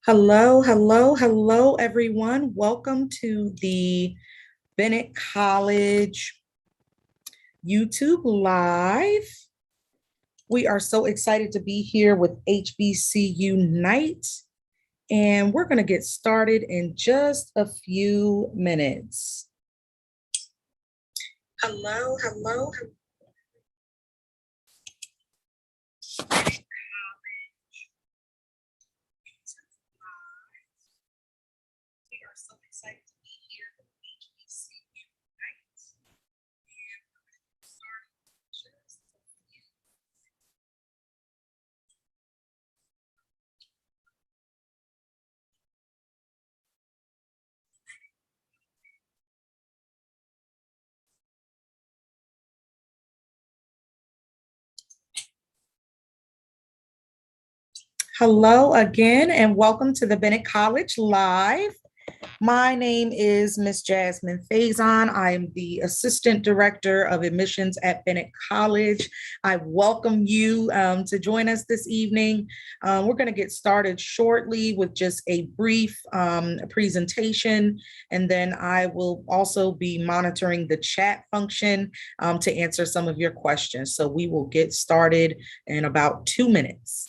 Hello, hello, hello, everyone. Welcome to the Bennett College YouTube Live. We are so excited to be here with HBCU Night, and we're going to get started in just a few minutes. Hello, hello. We are so excited to be here with HBCU Night, and we're going to get started in just a few. Hello again, and welcome to the Bennett College Live. My name is Miss Jasmine Faison. I am the Assistant Director of Admissions at Bennett College. I welcome you to join us this evening. We're going to get started shortly with just a brief presentation, and then I will also be monitoring the chat function to answer some of your questions. So we will get started in about 2 minutes.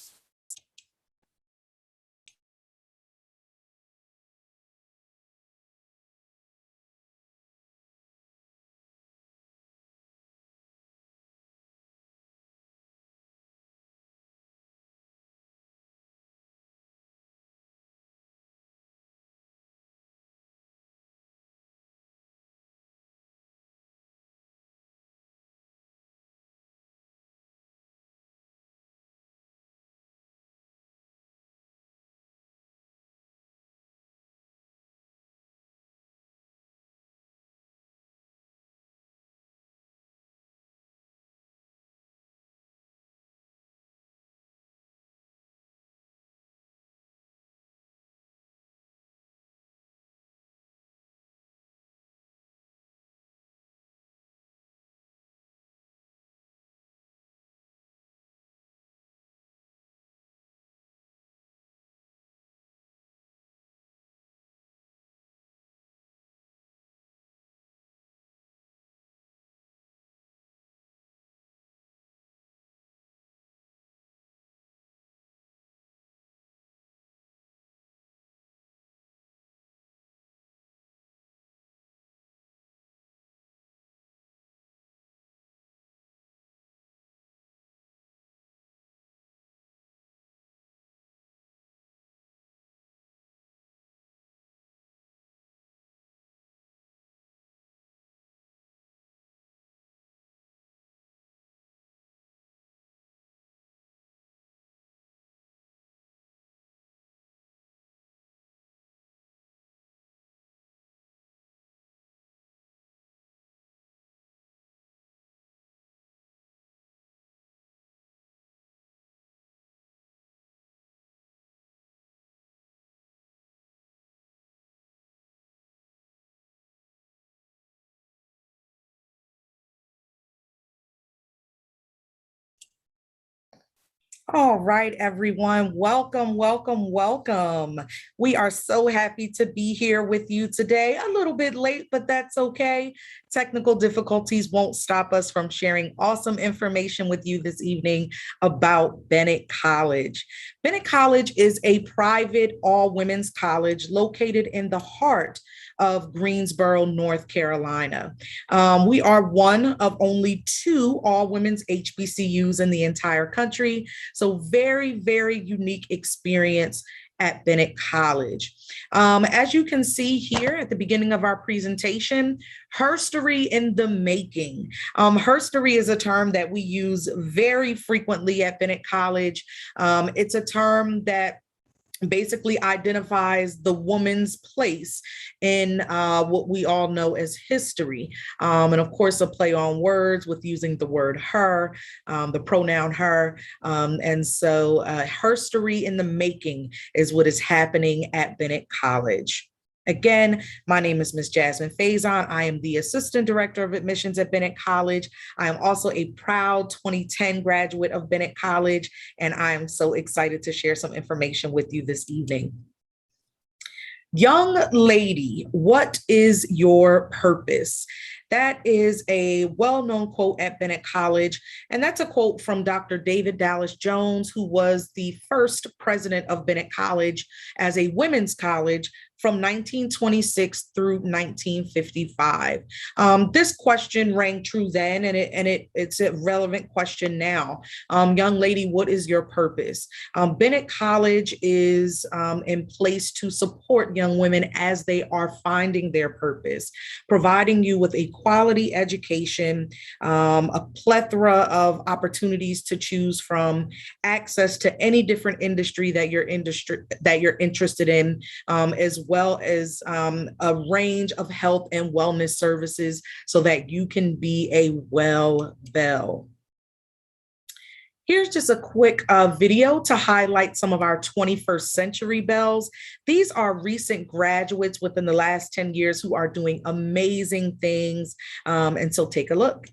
All right, everyone. Welcome, welcome, welcome. We are so happy to be here with you today. A little bit late, but that's okay. Technical difficulties won't stop us from sharing awesome information with you this evening about Bennett College. Bennett College is a private all women's college located in the heart of Greensboro, North Carolina. We are one of only two all women's HBCUs in the entire country. So very, very unique experience at Bennett College. As you can see here at the beginning of our presentation, herstory in the making. Herstory is a term that we use very frequently at Bennett College. It's a term that basically identifies the woman's place in what we all know as history. And of course, a play on words with using the word her, the pronoun her. And so herstory in the making is what is happening at Bennett College. Again, my name is Miss Jasmine Faison. I am the Assistant Director of Admissions at Bennett College. I am also a proud 2010 graduate of Bennett College, and I am so excited to share some information with you this evening. Young lady, what is your purpose? That is a well-known quote at Bennett College, and that's a quote from Dr. David Dallas Jones, who was the first president of Bennett College as a women's college from 1926 through 1955. This question rang true then, and it's a relevant question now. Young lady, what is your purpose? Bennett College is in place to support young women as they are finding their purpose, providing you with a quality education, a plethora of opportunities to choose from, access to any different industry that you're interested in, as well as a range of health and wellness services so that you can be a well belle. Here's just a quick video to highlight some of our 21st century belles. These are recent graduates within the last 10 years who are doing amazing things. And so take a look.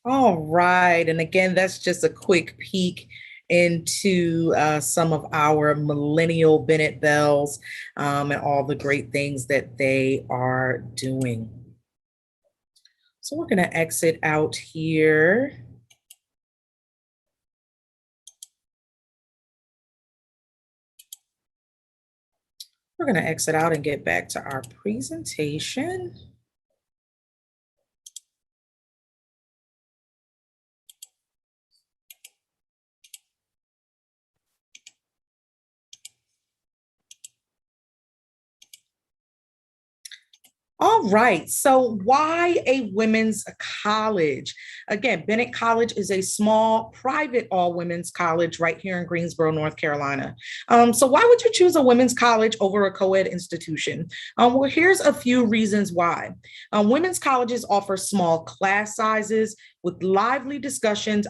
All right. And again, that's just a quick peek into some of our millennial Bennett Belles and all the great things that they are doing. So we're going to exit out here. We're going to exit out and get back to our presentation. All right, so why a women's college? Again, Bennett College is a small private all women's college right here in Greensboro, North Carolina. So why would you choose a women's college over a co-ed institution? Well, here's a few reasons why. Women's colleges offer small class sizes with lively discussions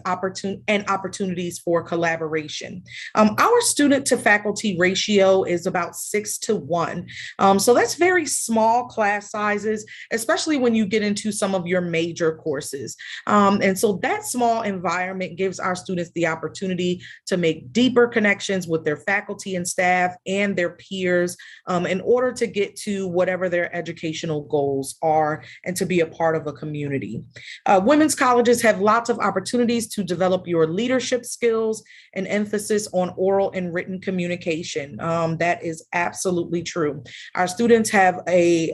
and opportunities for collaboration. Our student to faculty ratio is about 6-1. So that's very small class sizes, especially when you get into some of your major courses. And so that small environment gives our students the opportunity to make deeper connections with their faculty and staff and their peers in order to get to whatever their educational goals are and to be a part of a community. Women's colleges have lots of opportunities to develop your leadership skills and emphasis on oral and written communication. That is absolutely true. Our students have a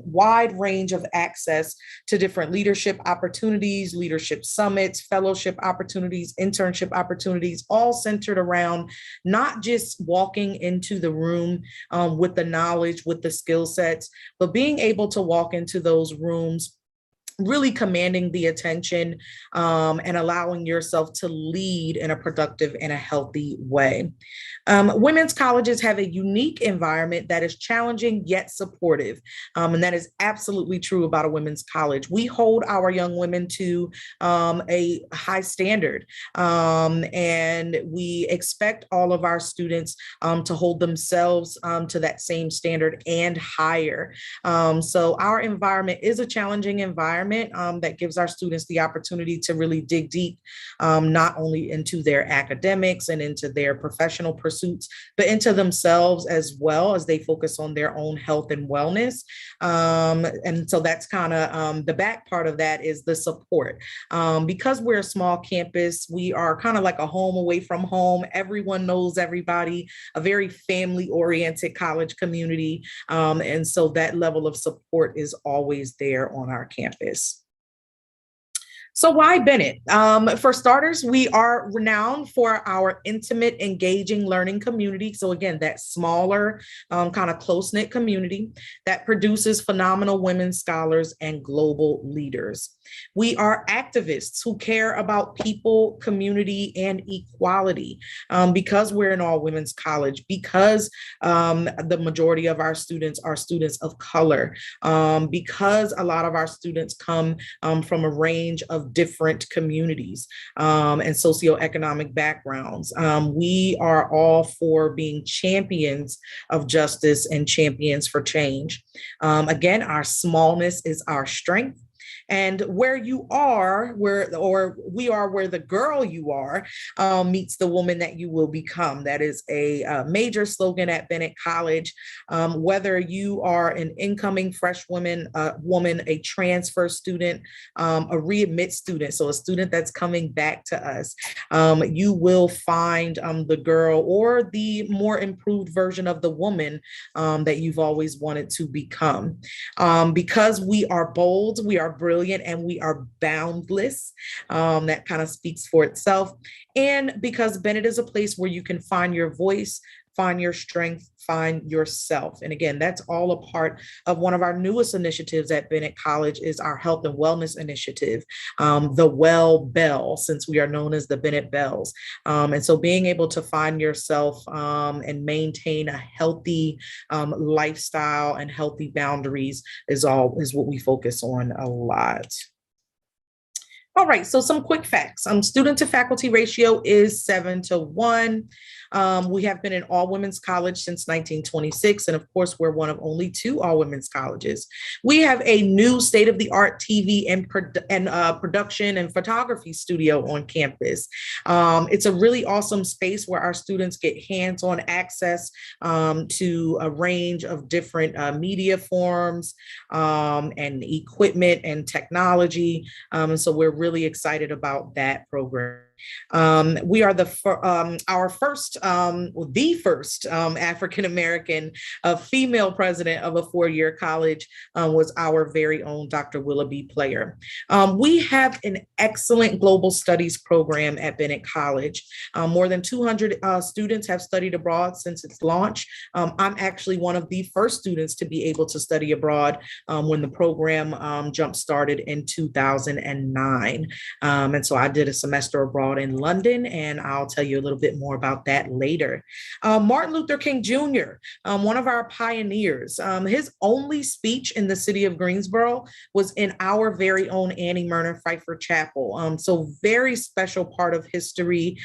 wide range of access to different leadership opportunities, leadership summits, fellowship opportunities, internship opportunities, all centered around not just walking into the room with the knowledge, with the skill sets, but being able to walk into those rooms really commanding the attention and allowing yourself to lead in a productive and a healthy way. Women's colleges have a unique environment that is challenging yet supportive. And that is absolutely true about a women's college. We hold our young women to a high standard, and we expect all of our students to hold themselves to that same standard and higher. So our environment is a challenging environment. environment that gives our students the opportunity to really dig deep, not only into their academics and into their professional pursuits, but into themselves as well as they focus on their own health and wellness. And so that's kind of the back part of that is the support. Because we're a small campus, we are kind of like a home away from home. Everyone knows everybody, a very family-oriented college community. And so that level of support is always there on our campus. So why Bennett? For starters, we are renowned for our intimate, engaging learning community. So again, that smaller, kind of close-knit community that produces phenomenal women scholars and global leaders. We are activists who care about people, community, and equality because we're an all-women's college, because the majority of our students are students of color, because a lot of our students come from a range of different communities and socioeconomic backgrounds. We are all for being champions of justice and champions for change. Again, our smallness is our strength. And where you are, where the girl you are meets the woman that you will become. That is a major slogan at Bennett College. Whether you are an incoming fresh woman, a transfer student, a readmit student, so a student that's coming back to us, you will find the girl or the more improved version of the woman that you've always wanted to become. Because we are bold, we are brilliant, and we are boundless. That kind of speaks for itself. And because Bennett is a place where you can find your voice, find your strength, find yourself. And again, that's all a part of one of our newest initiatives at Bennett College is our health and wellness initiative, the Well Bell, since we are known as the Bennett Bells. And so being able to find yourself and maintain a healthy lifestyle and healthy boundaries is what we focus on a lot. All right, so some quick facts. Student to faculty ratio is 7-1. We have been an all-women's college since 1926, and of course, we're one of only 2 all-women's colleges. We have a new state-of-the-art TV and production and photography studio on campus. It's a really awesome space where our students get hands-on access to a range of different media forms and equipment and technology. And so we're really excited about that program. We are the first African-American female president of a 4-year college was our very own Dr. Willoughby Player. We have an excellent global studies program at Bennett College. More than 200 students have studied abroad since its launch. I'm actually one of the first students to be able to study abroad when the program jump started in 2009. And so I did a semester abroad in London, and I'll tell you a little bit more about that later. Martin Luther King Jr., one of our pioneers, his only speech in the city of Greensboro was in our very own Annie Myrna Pfeiffer Chapel. So very special part of history.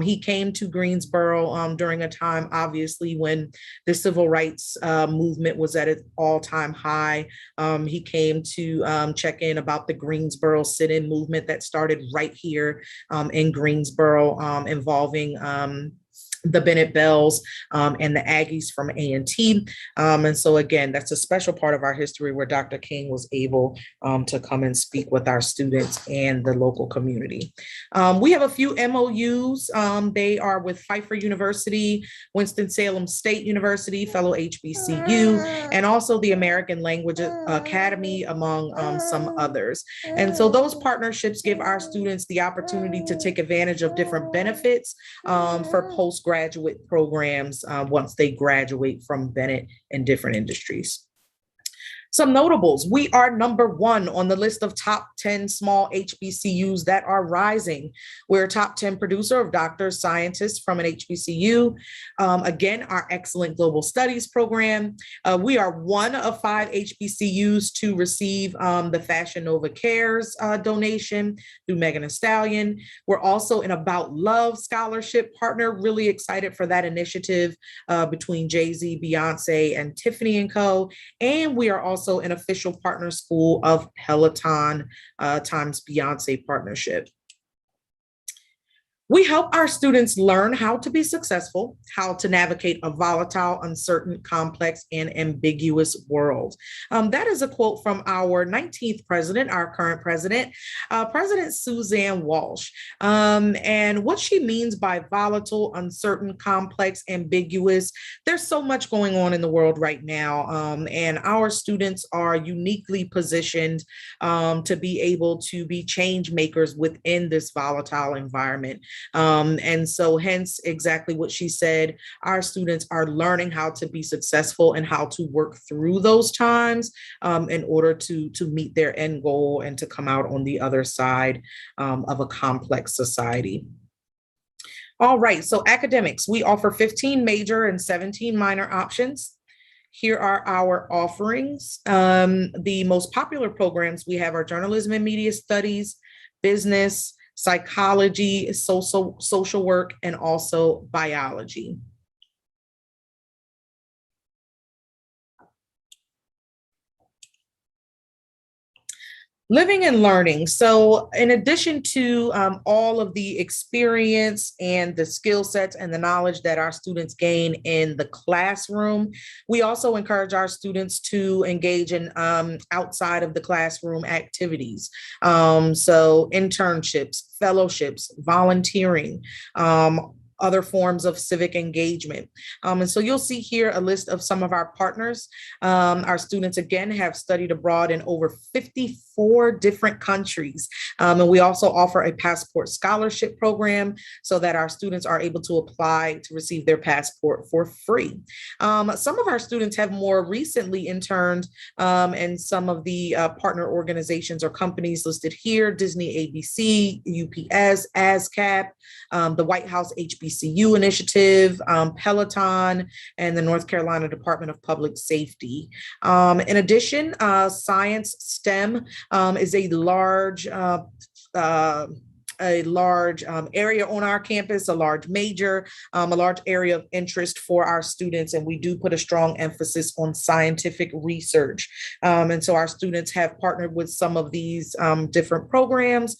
He came to Greensboro during a time, obviously, when the civil rights movement was at its all-time high. He came to check in about the Greensboro sit-in movement that started right here in Greensboro, involving the Bennett Bells and the Aggies from A&T. And so again, that's a special part of our history where Dr. King was able to come and speak with our students and the local community. We have a few MOUs. They are with Pfeiffer University, Winston-Salem State University, fellow HBCU, and also the American Language Academy, among some others. And so those partnerships give our students the opportunity to take advantage of different benefits for postgraduate programs once they graduate from Bennett in different industries. Some notables: we are #1 on the list of top 10 small HBCUs that are rising. We're a top 10 producer of doctors, scientists from an HBCU. Again, our excellent global studies program. We are one of 5 HBCUs to receive the Fashion Nova Cares donation through Megan Thee Stallion. We're also an About Love scholarship partner. Really excited for that initiative between Jay-Z, Beyonce, and Tiffany & Co. And we are also also an official partner school of Peloton times Beyonce partnership. We help our students learn how to be successful, how to navigate a volatile, uncertain, complex, and ambiguous world. That is a quote from our 19th president, our current president, President Suzanne Walsh. And what she means by volatile, uncertain, complex, ambiguous, there's so much going on in the world right now. And our students are uniquely positioned to be able to be change makers within this volatile environment. And so hence exactly what she said, our students are learning how to be successful and how to work through those times in order to meet their end goal and to come out on the other side of a complex society. All right, so academics, we offer 15 major and 17 minor options. Here are our offerings. The most popular programs we have are journalism and media studies, business, psychology, social work, and also biology. Living and learning. So in addition to all of the experience and the skill sets and the knowledge that our students gain in the classroom, we also encourage our students to engage in outside of the classroom activities. So internships, fellowships, volunteering, other forms of civic engagement. And so you'll see here a list of some of our partners. Our students, again, have studied abroad in over 54 different countries. And we also offer a passport scholarship program so that our students are able to apply to receive their passport for free. Some of our students have more recently interned in some of the partner organizations or companies listed here: Disney, ABC, UPS, ASCAP, the White House HBCU initiative, Peloton, and the North Carolina Department of Public Safety. In addition, science STEM is a large area on our campus, a large major, a large area of interest for our students. And we do put a strong emphasis on scientific research. And so our students have partnered with some of these different programs,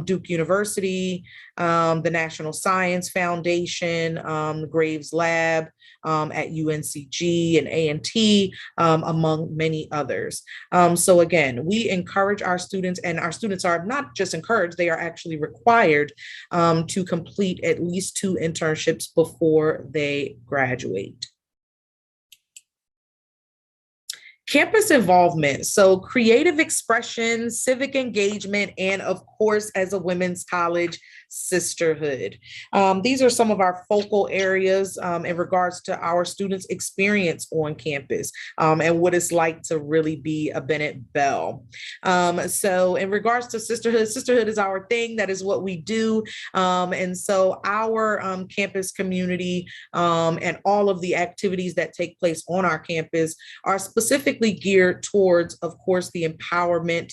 Duke University, the National Science Foundation, the Graves Lab at UNCG and A&T, among many others. So again, we encourage our students, and our students are not just encouraged, they are actually required to complete at least 2 internships before they graduate. Campus involvement, so creative expression, civic engagement, and of course, as a women's college, sisterhood. These are some of our focal areas in regards to our students' experience on campus and what it's like to really be a Bennett Belle. So in regards to sisterhood, sisterhood is our thing. That is what we do. And so our campus community and all of the activities that take place on our campus are specifically geared towards, of course, the empowerment,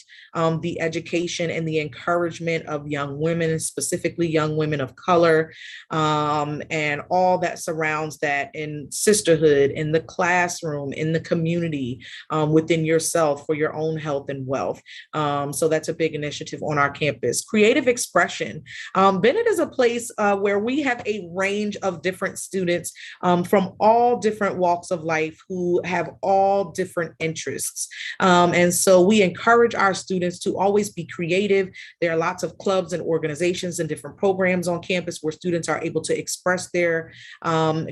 the education, and the encouragement of young women, specifically young women of color, and all that surrounds that in sisterhood, in the classroom, in the community, within yourself for your own health and wealth. So that's a big initiative on our campus. Creative expression. Bennett is a place where we have a range of different students from all different walks of life who have all different interests. And so we encourage our students to always be creative. There are lots of clubs and organizations and different programs on campus where students are able to express their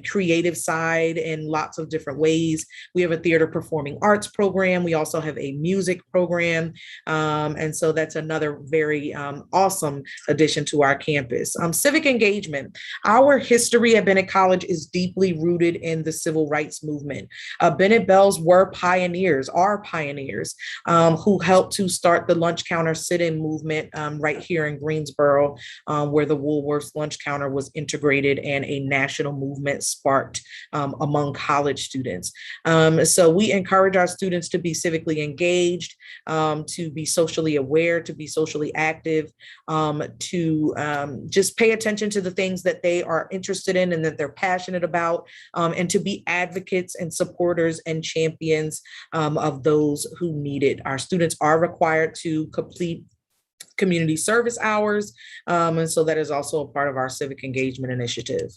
creative side in lots of different ways. We have a theater performing arts program. We also have a music program. And so that's another very awesome addition to our campus. Civic engagement. Our history at Bennett College is deeply rooted in the civil rights movement. Bennett Belles were pioneers, are pioneers, who helped to start the lunch counter sit-in movement right here in Greensboro where the Woolworths lunch counter was integrated and a national movement sparked among college students. So we encourage our students to be civically engaged, to be socially aware, to be socially active, to just pay attention to the things that they are interested in and that they're passionate about, and to be advocates and supporters and champions of those who need it. Our students are required to complete community service hours, and so that is also a part of our civic engagement initiative.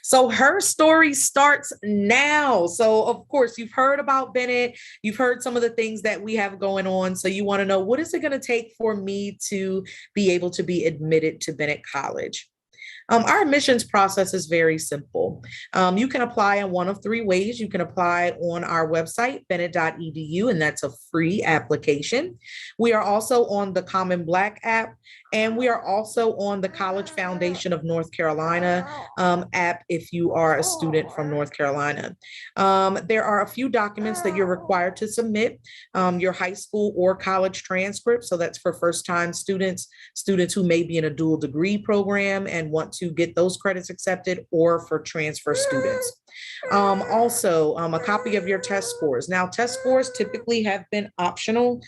So her story starts now. So of course, you've heard about Bennett. You've heard some of the things that we have going on. So you want to know, what is it going to take for me to be able to be admitted to Bennett College? Our admissions process is very simple. You can apply in one of three ways. You can apply on our website, bennett.edu, and that's a free application. We are also on the Common Black app, and we are also on the College Foundation of North Carolina app if you are a student from North Carolina. There are a few documents that you're required to submit: your high school or college transcript. So that's for first-time students, students who may be in a dual degree program and want to get those credits accepted, or for transfer students. Also, a copy of your test scores. Now, test scores typically have been optional.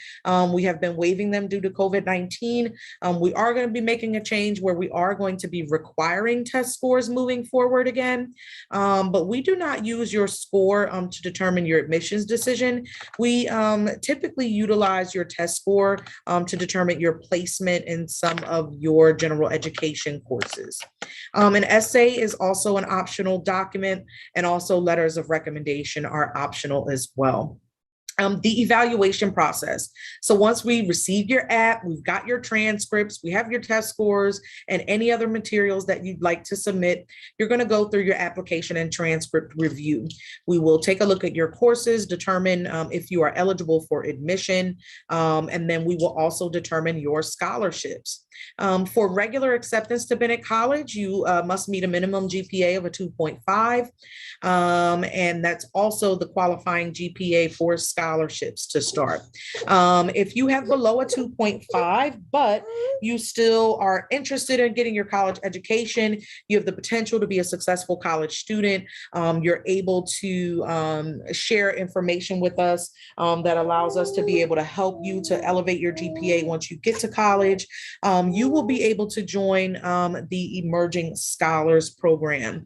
We have been waiving them due to COVID-19. We are going to be making a change where we are going to be requiring test scores moving forward again. But we do not use your score to determine your admissions decision. We typically utilize your test score to determine your placement in some of your general education courses. An essay is also an optional document, and also letters of recommendation are optional as well. The evaluation process. So once we receive your app, we've got your transcripts, we have your test scores, and any other materials that you'd like to submit, you're going to go through your application and transcript review. We will take a look at your courses, determine if you are eligible for admission, and then we will also determine your scholarships. For regular acceptance to Bennett College, you must meet a minimum GPA of a 2.5, and that's also the qualifying GPA for scholarships to start. If you have below a 2.5, but you still are interested in getting your college education, you have the potential to be a successful college student, you're able to share information with us that allows us to be able to help you to elevate your GPA once you get to college. You will be able to join the Emerging Scholars Program.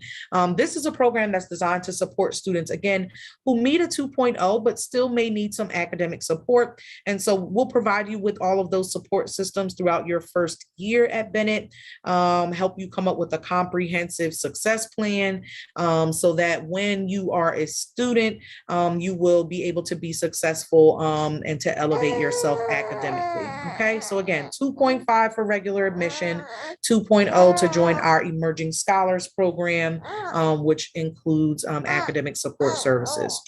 This is a program that's designed to support students, again, who meet a 2.0, but still may need some academic support. And so we'll provide you with all of those support systems throughout your first year at Bennett, help you come up with a comprehensive success plan so that when you are a student, you will be able to be successful and to elevate yourself academically. Okay, so again, 2.5 for regular admission, 2.0 to join our Emerging Scholars Program, which includes academic support services.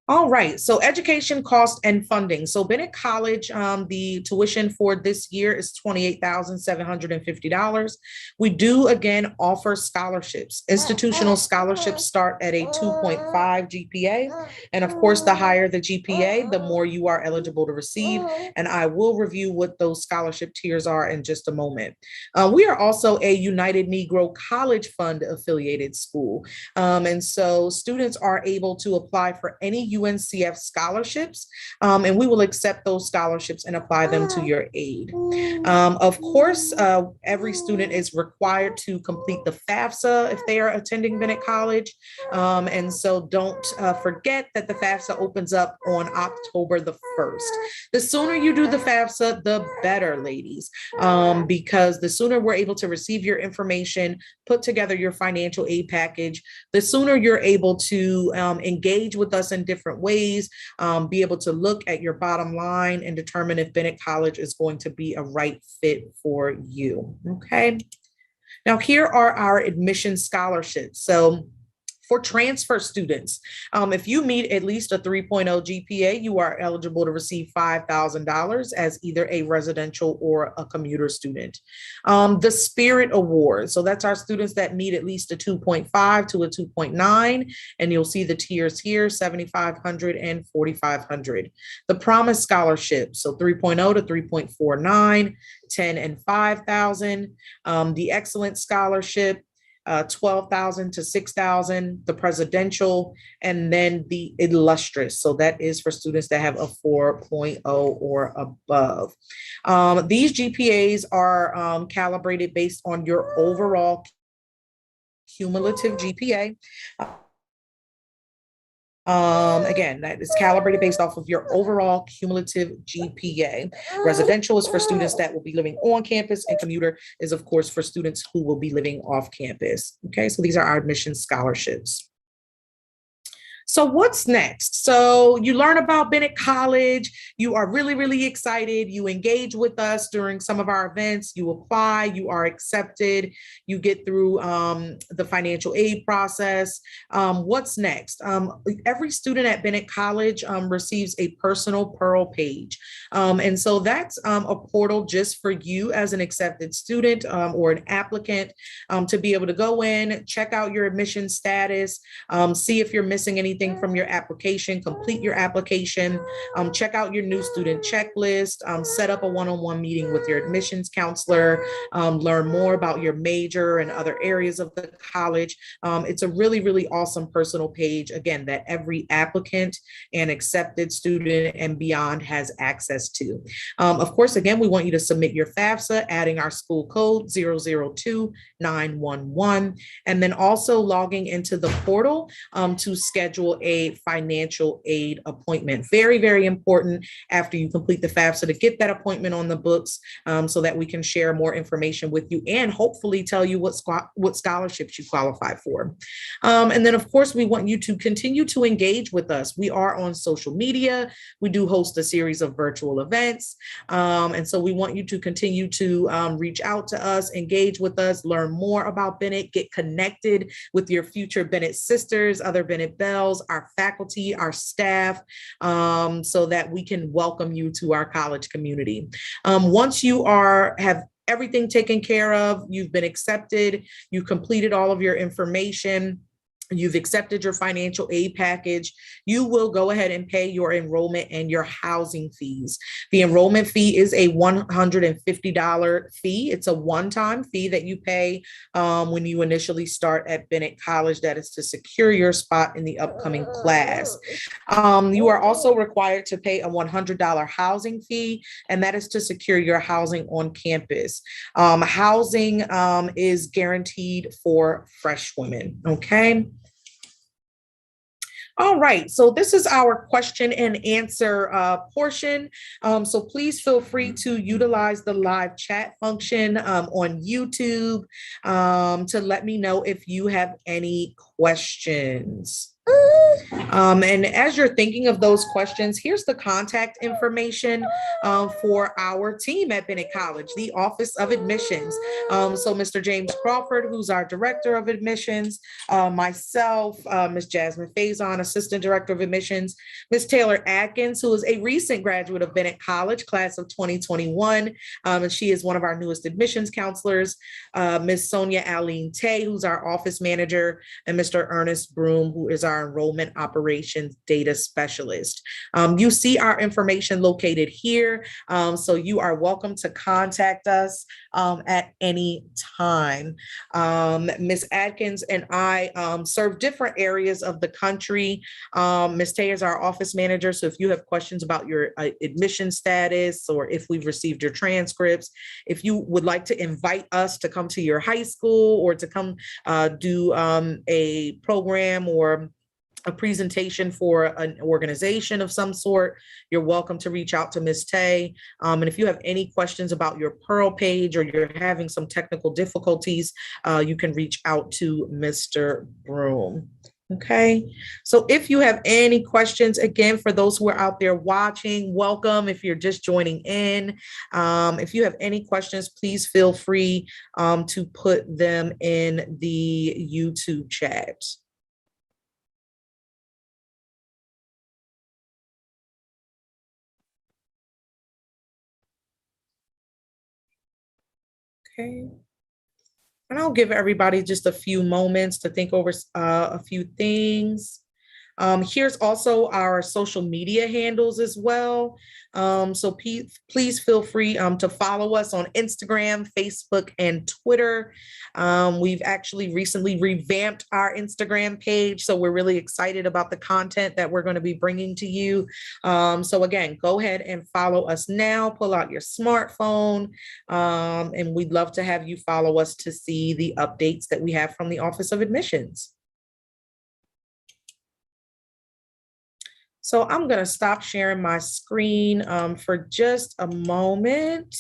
All right, so education cost and funding. So Bennett College, the tuition for this year is $28,750. We do, again, offer scholarships. Institutional scholarships start at a 2.5 GPA. And of course, the higher the GPA, the more you are eligible to receive. And I will review what those scholarship tiers are in just a moment. We are also a United Negro College Fund affiliated school. And so students are able to apply for any UNCF scholarships, and we will accept those scholarships and apply them to your aid. Of course, every student is required to complete the FAFSA if they are attending Bennett College. And so don't forget that the FAFSA opens up on October the 1st. The sooner you do the FAFSA, the better, ladies, because the sooner we're able to receive your information, put together your financial aid package, the sooner you're able to engage with us in different ways, be able to look at your bottom line and determine if Bennett College is going to be a right fit for you. Okay. Now, here are our admission scholarships. So For transfer students, if you meet at least a 3.0 GPA, you are eligible to receive $5,000 as either a residential or a commuter student. The Spirit Award, so that's our students that meet at least a 2.5 to a 2.9, and you'll see the tiers here, 7,500 and 4,500. The Promise Scholarship, so 3.0 to 3.49, 10 and 5,000. The Excellence Scholarship, 12,000 to 6,000, the presidential, and then the illustrious. So that is for students that have a 4.0 or above. These GPAs are calibrated based on your overall cumulative GPA. Again, that is calibrated based off of your overall cumulative GPA. Residential is for students that will be living on campus, and commuter is, of course, for students who will be living off campus. Okay, so these are our admission scholarships. So what's next? So you learn about Bennett College. You are really, really excited. You engage with us during some of our events. You apply. You are accepted. You get through the financial aid process. What's next? Every student at Bennett College receives a personal Pearl page. And so that's a portal just for you as an accepted student or an applicant to be able to go in, check out your admission status, see if you're missing anything from your application, complete your application, check out your new student checklist, set up a one-on-one meeting with your admissions counselor, learn more about your major and other areas of the college. It's a really, really awesome personal page, again, that every applicant and accepted student and beyond has access to. Of course, again, we want you to submit your FAFSA, adding our school code 002911, and then also logging into the portal to schedule a financial aid appointment. Very, very important after you complete the FAFSA to get that appointment on the books so that we can share more information with you and hopefully tell you what scholarships you qualify for. And then, of course, we want you to continue to engage with us. We are on social media. We do host a series of virtual events. And so we want you to continue to reach out to us, engage with us, learn more about Bennett, get connected with your future Bennett sisters, other Bennett Bells, our faculty, our staff, so that we can welcome you to our college community. Once you have everything taken care of, you've been accepted, you've completed all of your information, you've accepted your financial aid package, you will go ahead and pay your enrollment and your housing fees. The enrollment fee is a $150 fee. It's a one-time fee that you pay when you initially start at Bennett College. That is to secure your spot in the upcoming class. You are also required to pay a $100 housing fee, and that is to secure your housing on campus. Housing is guaranteed for freshwomen, okay? All right, so this is our question and answer portion. So please feel free to utilize the live chat function on YouTube to let me know if you have any questions. And as you're thinking of those questions, here's the contact information for our team at Bennett College, the Office of Admissions. So Mr. James Crawford, who's our Director of Admissions, myself, Ms. Jasmine Faison, Assistant Director of Admissions, Ms. Taylor Atkins, who is a recent graduate of Bennett College, class of 2021, and she is one of our newest admissions counselors, Ms. Sonia Aline Tay, who's our office manager, and Mr. Ernest Broom, who is our enrollment operations data specialist. You see our information located here, so you are welcome to contact us at any time. Ms. Atkins and I serve different areas of the country. Ms. Tay is our office manager, so if you have questions about your admission status or if we've received your transcripts, if you would like to invite us to come to your high school or to come do a program or a presentation for an organization of some sort, you're welcome to reach out to Ms. Tay. And if you have any questions about your Pearl page or you're having some technical difficulties, you can reach out to Mr. Broom. Okay, so if you have any questions, again, for those who are out there watching, welcome. If you're just joining in, if you have any questions, please feel free to put them in the YouTube chat. Okay. And I'll give everybody just a few moments to think over a few things. Here's also our social media handles as well. So please feel free to follow us on Instagram, Facebook, and Twitter. We've actually recently revamped our Instagram page, so we're really excited about the content that we're going to be bringing to you. So again, go ahead and follow us now. Pull out your smartphone, and we'd love to have you follow us to see the updates that we have from the Office of Admissions. So I'm going to stop sharing my screen for just a moment,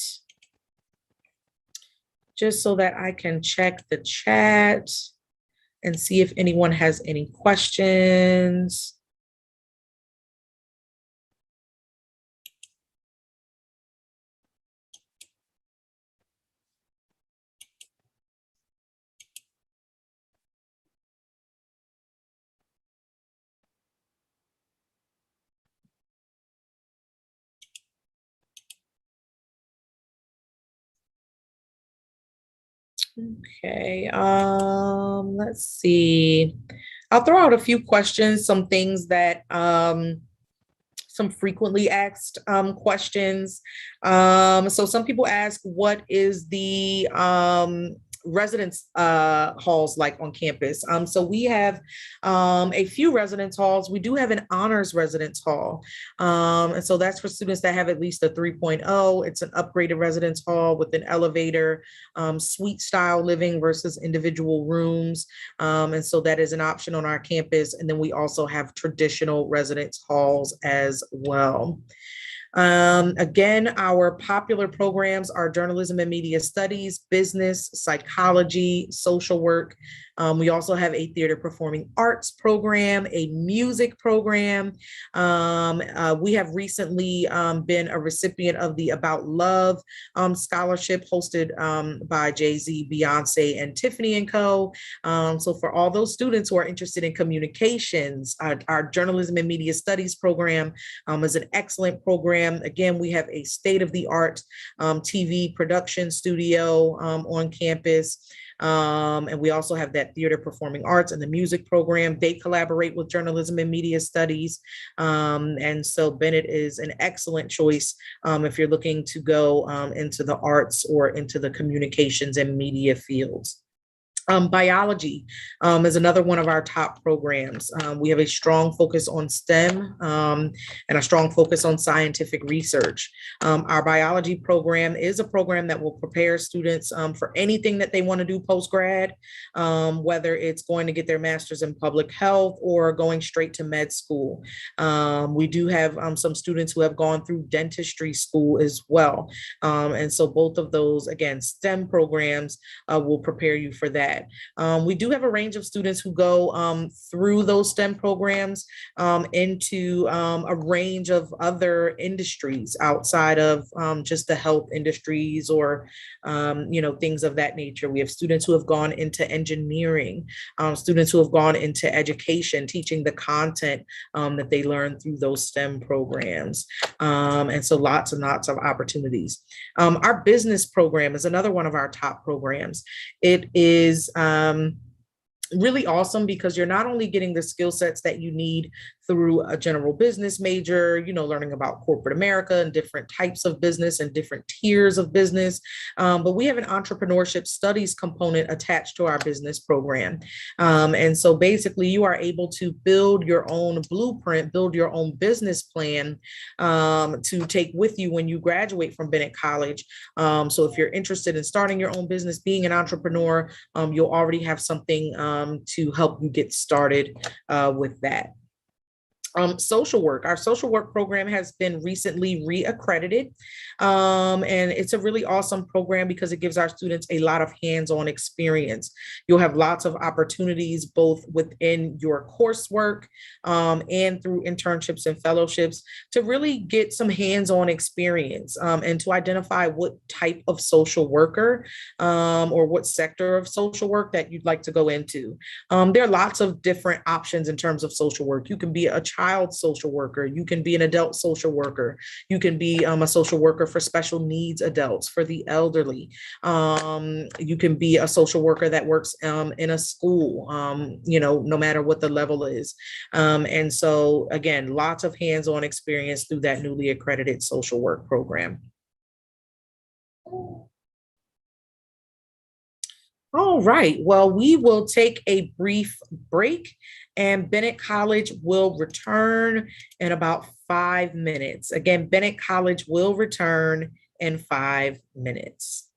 just so that I can check the chat and see if anyone has any questions. Okay, let's see. I'll throw out a few questions, some things that some frequently asked questions. So some people ask, what is the residence halls like on campus? So we have a few residence halls. We do have an honors residence hall. And so that's for students that have at least a 3.0. It's an upgraded residence hall with an elevator, suite style living versus individual rooms. And so that is an option on our campus. And then we also have traditional residence halls as well. Again, our popular programs are journalism and media studies, business, psychology, social work. We also have a theater performing arts program, a music program. We have recently been a recipient of the About Love scholarship hosted by Jay-Z, Beyonce, and Tiffany & Co. So for all those students who are interested in communications, our journalism and media studies program is an excellent program. Again, we have a state-of-the-art TV production studio on campus. And we also have that theater performing arts and the music program. They collaborate with journalism and media studies. And so Bennett is an excellent choice if you're looking to go into the arts or into the communications and media fields. Biology is another one of our top programs. We have a strong focus on STEM and a strong focus on scientific research. Our biology program is a program that will prepare students for anything that they want to do post-grad, whether it's going to get their master's in public health or going straight to med school. We do have some students who have gone through dentistry school as well. And so both of those, again, STEM programs will prepare you for that. We do have a range of students who go through those STEM programs into a range of other industries outside of just the health industries or, things of that nature. We have students who have gone into engineering, students who have gone into education, teaching the content that they learn through those STEM programs. And so lots and lots of opportunities. Our business program is another one of our top programs. It is really awesome because you're not only getting the skill sets that you need through a general business major, learning about corporate America and different types of business and different tiers of business, but we have an entrepreneurship studies component attached to our business program. And so basically you are able to build your own blueprint, build your own business plan to take with you when you graduate from Bennett College. So if you're interested in starting your own business, being an entrepreneur, you'll already have something to help you get started with that. Social work. Our social work program has been recently reaccredited. And it's a really awesome program because it gives our students a lot of hands-on experience. You'll have lots of opportunities both within your coursework and through internships and fellowships to really get some hands-on experience and to identify what type of social worker or what sector of social work that you'd like to go into. There are lots of different options in terms of social work. You can be a child child social worker. You can be an adult social worker. You can be a social worker for special needs adults, for the elderly. You can be a social worker that works in a school, no matter what the level is. And so, again, lots of hands-on experience through that newly accredited social work program. All right. Well, we will take a brief break and Bennett College will return in about 5 minutes. Again, Bennett College will return in 5 minutes.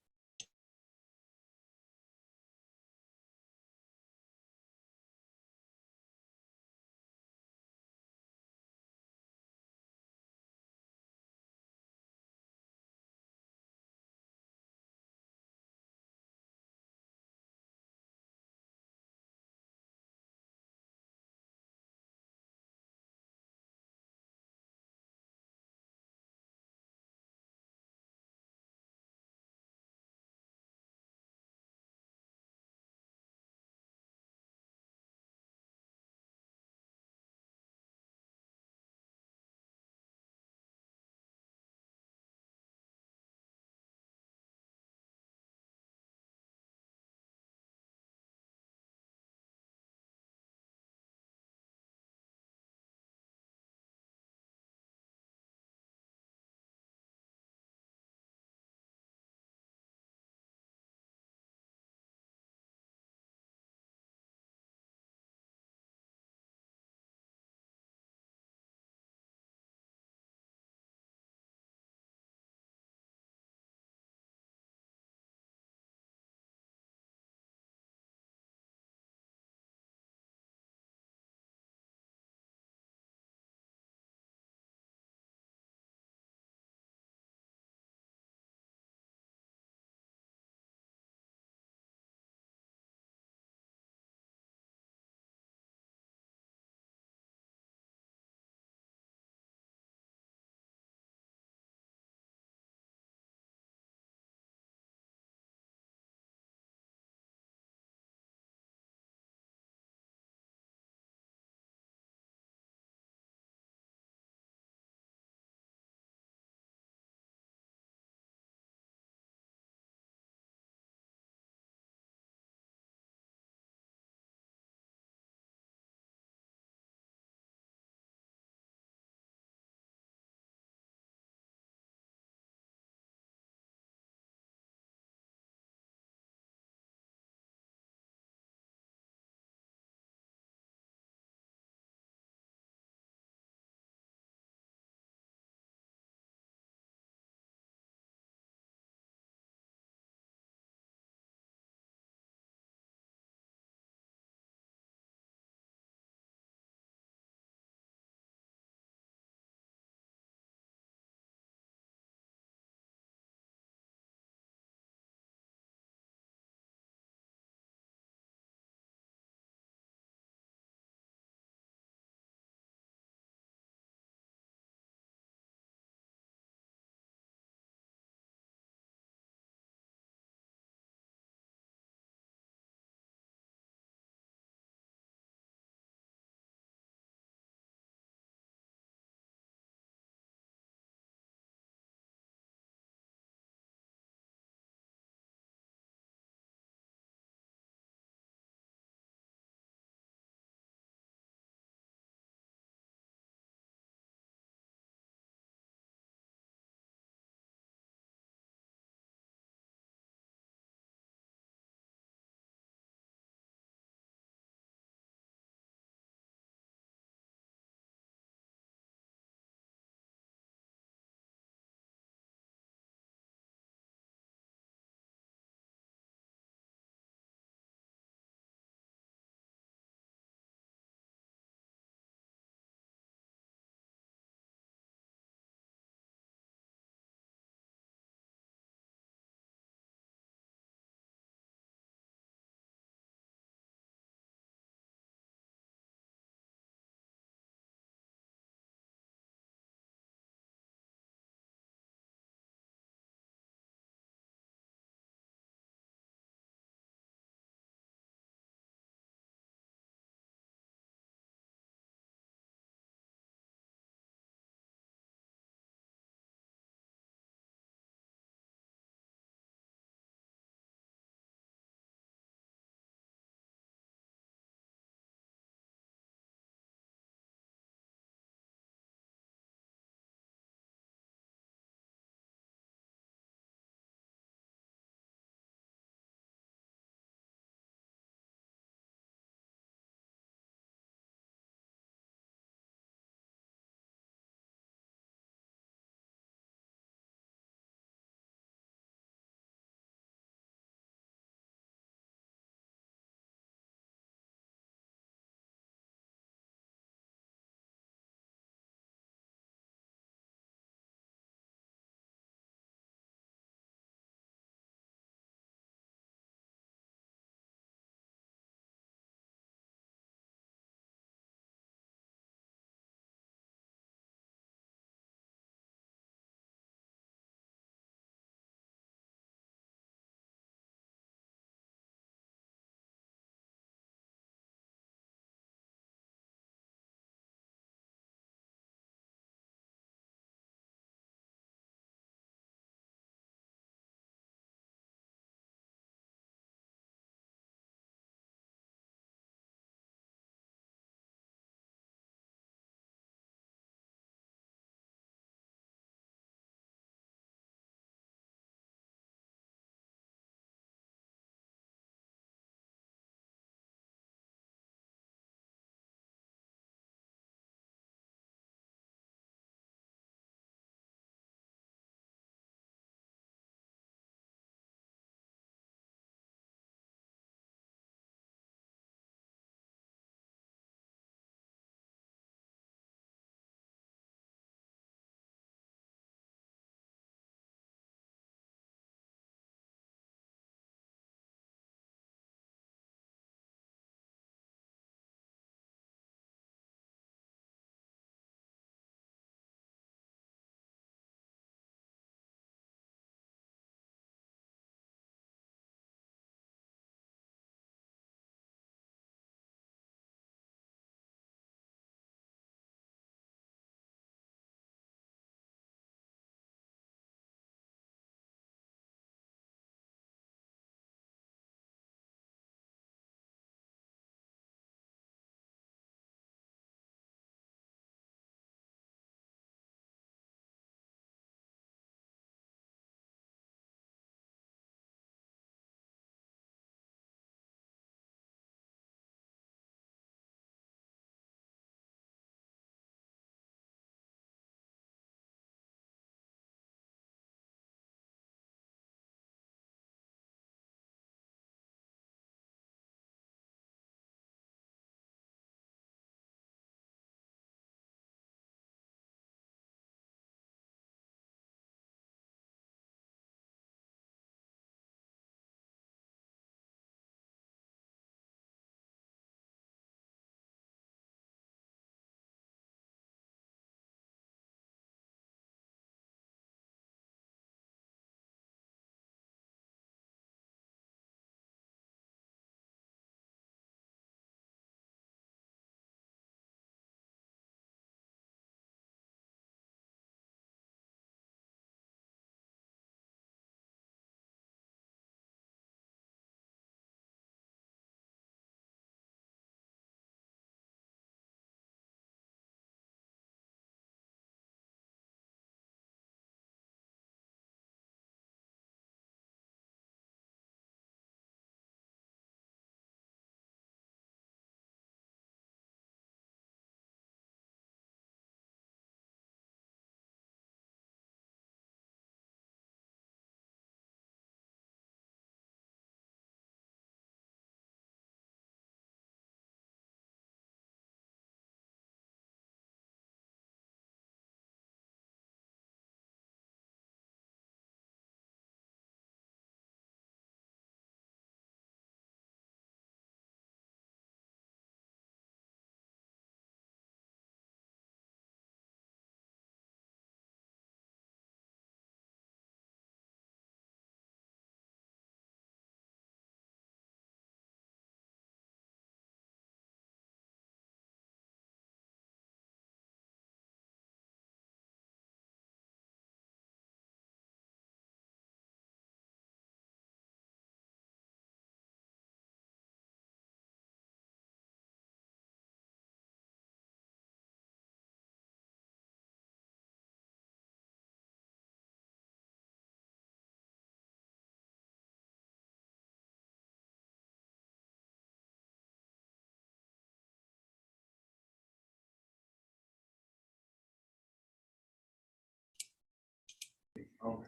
All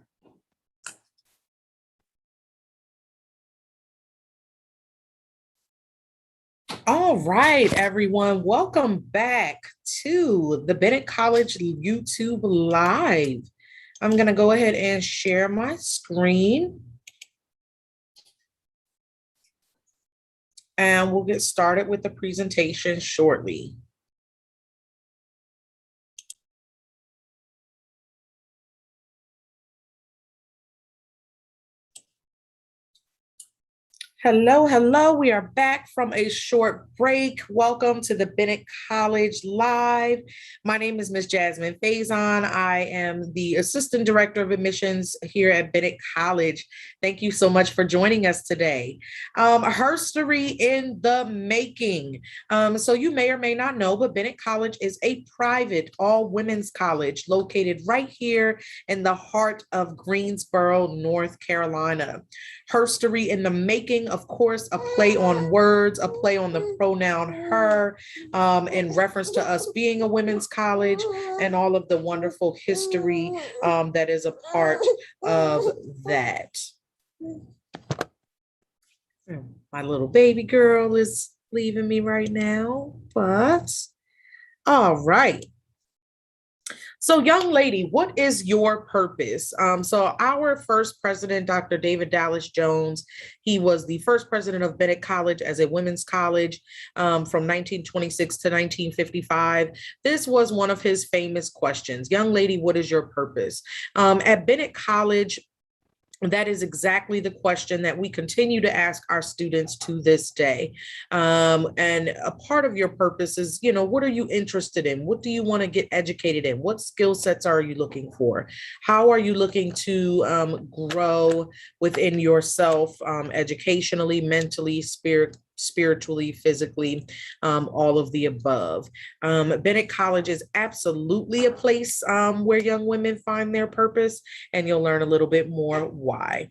right, everyone, welcome back to the Bennett College YouTube Live. I'm going to go ahead and share my screen. And we'll get started with the presentation shortly. Hello, hello. We are back from a short break. Welcome to the Bennett College Live. My name is Miss Jasmine Faison. I am the Assistant Director of Admissions here at Bennett College. Thank you so much for joining us today. Herstory in the making. So you may or may not know, but Bennett College is a private all-women's college located right here in the heart of Greensboro, North Carolina. Herstory in the making, of course, a play on words, a play on the pronoun her, in reference to us being a women's college and all of the wonderful history that is a part of that. My little baby girl is leaving me right now, but all right. So young lady, what is your purpose? So our first president, Dr. David Dallas Jones, he was the first president of Bennett College as a women's college from 1926 to 1955. This was one of his famous questions. Young lady, what is your purpose? At Bennett College, that is exactly the question that we continue to ask our students to this day. And a part of your purpose is, what are you interested in? What do you want to get educated in? What skill sets are you looking for? How are you looking to grow within yourself, educationally, mentally, spiritually, physically, all of the above. Bennett College is absolutely a place where young women find their purpose, and you'll learn a little bit more why.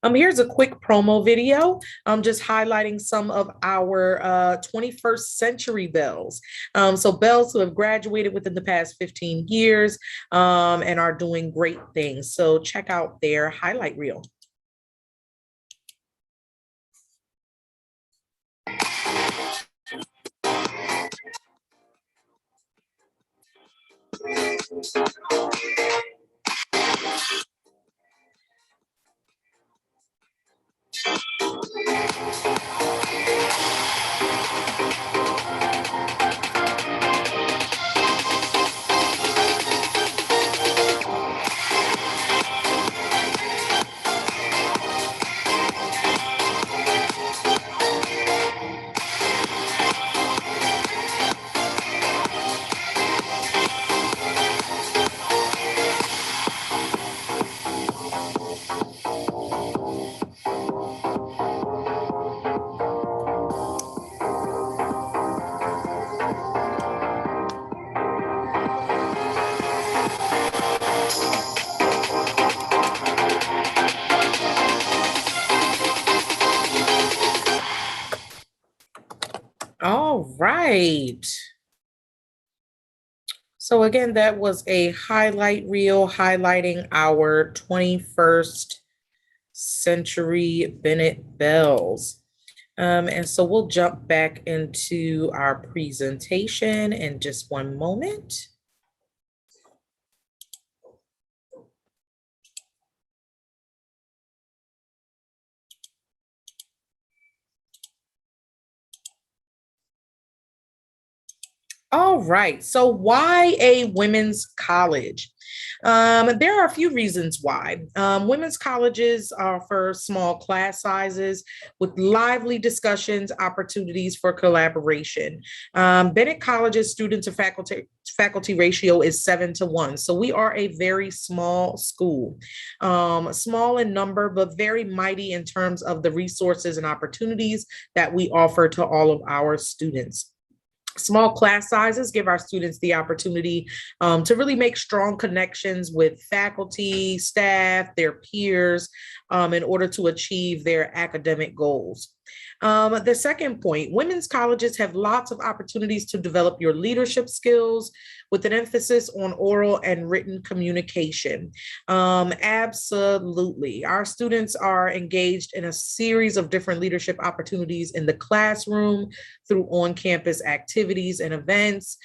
Here's a quick promo video, just highlighting some of our 21st century belles. So belles who have graduated within the past 15 years and are doing great things. So check out their highlight reel. All right. So again, that was a highlight reel highlighting our 21st century Bennett belles. And so we'll jump back into our presentation in just one moment. All right, so why a women's college? There are a few reasons why. Women's colleges offer small class sizes with lively discussions, opportunities for collaboration. Bennett College's student to faculty ratio is 7-1. So we are a very small school, small in number, but very mighty in terms of the resources and opportunities that we offer to all of our students. Small class sizes give our students the opportunity to really make strong connections with faculty, staff, their peers, in order to achieve their academic goals. The second point, women's colleges have lots of opportunities to develop your leadership skills with an emphasis on oral and written communication. Absolutely. Our students are engaged in a series of different leadership opportunities in the classroom, through on-campus activities and events,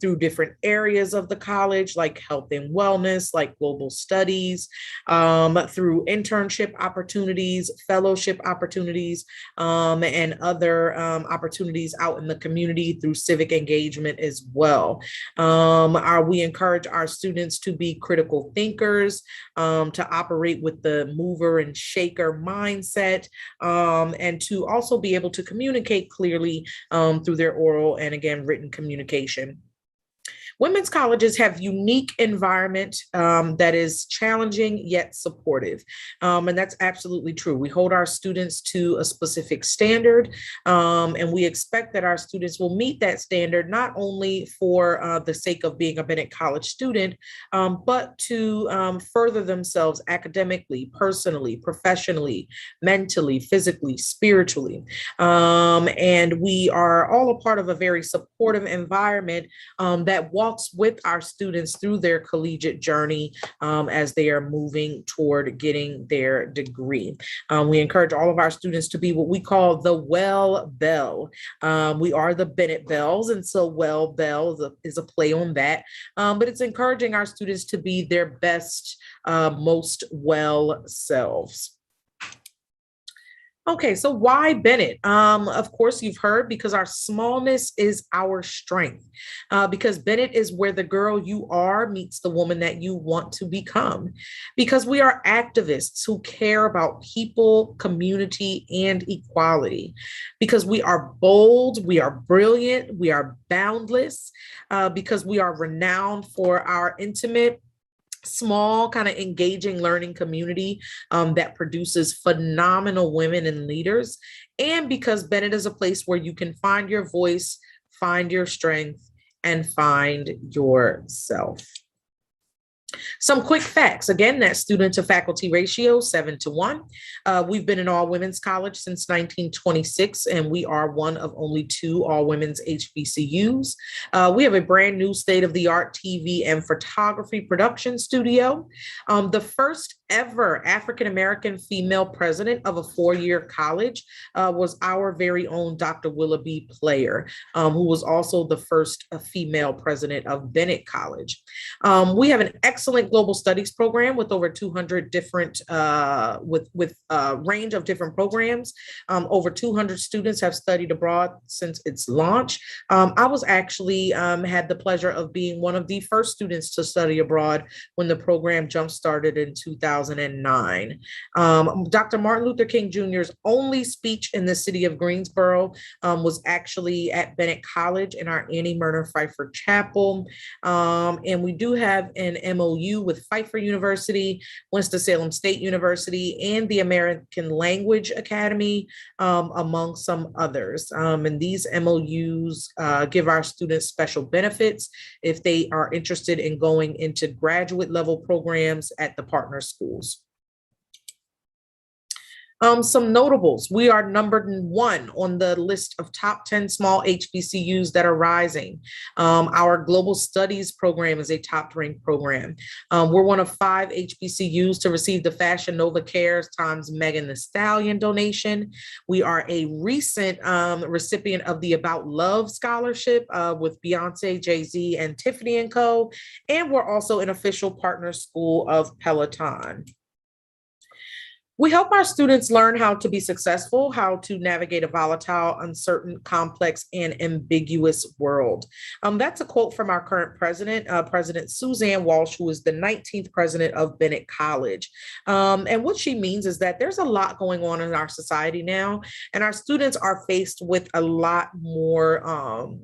through different areas of the college, like health and wellness, like global studies, through internship opportunities, fellowship opportunities, and other opportunities out in the community through civic engagement as well. We encourage our students to be critical thinkers, to operate with the mover and shaker mindset, and to also be able to communicate clearly through their oral and, again, written communication. Women's colleges have unique environment that is challenging yet supportive. And that's absolutely true. We hold our students to a specific standard, and we expect that our students will meet that standard, not only for the sake of being a Bennett College student, but to further themselves academically, personally, professionally, mentally, physically, spiritually. And we are all a part of a very supportive environment that walks with our students through their collegiate journey as they are moving toward getting their degree. We encourage all of our students to be what we call the Well Bell. We are the Bennett Bells, and so Well Bell is a play on that. But it's encouraging our students to be their best, most well selves. Okay, so why Bennett? Of course, you've heard, because our smallness is our strength. Because Bennett is where the girl you are meets the woman that you want to become. Because we are activists who care about people, community, and equality. Because we are bold, we are brilliant, we are boundless. Because we are renowned for our intimate, small, kind of engaging learning community that produces phenomenal women and leaders. And because Bennett is a place where you can find your voice, find your strength, and find yourself. Some quick facts. Again, that student to faculty ratio, 7-1. We've been an all women's college since 1926, and we are one of only 2 all women's HBCUs. We have a brand new state-of-the-art TV and photography production studio. The first ever African-American female president of a 4-year college was our very own Dr. Willoughby Player, who was also the first female president of Bennett College. We have an excellent global studies program with over 200 different, with a range of different programs. Over 200 students have studied abroad since its launch. I was actually had the pleasure of being one of the first students to study abroad when the program jump-started in 2009. Dr. Martin Luther King Jr.'s only speech in the city of Greensboro was actually at Bennett College in our Annie Murner Pfeiffer Chapel. And we do have an MOU with Pfeiffer University, Winston-Salem State University, and the American Language Academy, among some others. And these MOUs give our students special benefits if they are interested in going into graduate level programs at the partner schools. Some notables. We are numbered 1 on the list of top 10 small HBCUs that are rising. Our global studies program is a top-ranked program. We're one of 5 HBCUs to receive the Fashion Nova Cares times Megan Thee Stallion donation. We are a recent recipient of the About Love Scholarship with Beyonce, Jay-Z, and Tiffany & Co. And we're also an official partner school of Peloton. We help our students learn how to be successful, how to navigate a volatile, uncertain, complex, and ambiguous world. That's a quote from our current president, President Suzanne Walsh, who is the 19th president of Bennett College. And what she means is that there's a lot going on in our society now, and our students are faced with a lot more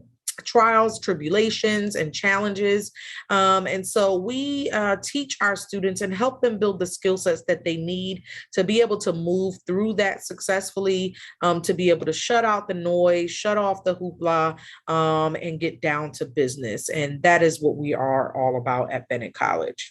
trials, tribulations, and challenges. And so we teach our students and help them build the skill sets that they need to be able to move through that successfully, to be able to shut out the noise, shut off the hoopla, and get down to business. And that is what we are all about at Bennett College.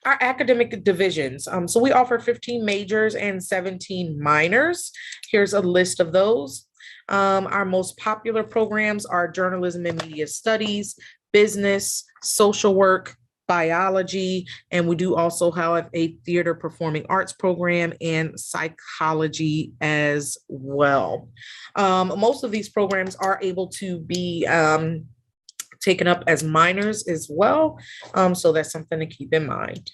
Our academic divisions. So we offer 15 majors and 17 minors. Here's a list of those. Our most popular programs are journalism and media studies, business, social work, biology, and we do also have a theater performing arts program and psychology as well. Most of these programs are able to be taken up as minors as well. So that's something to keep in mind.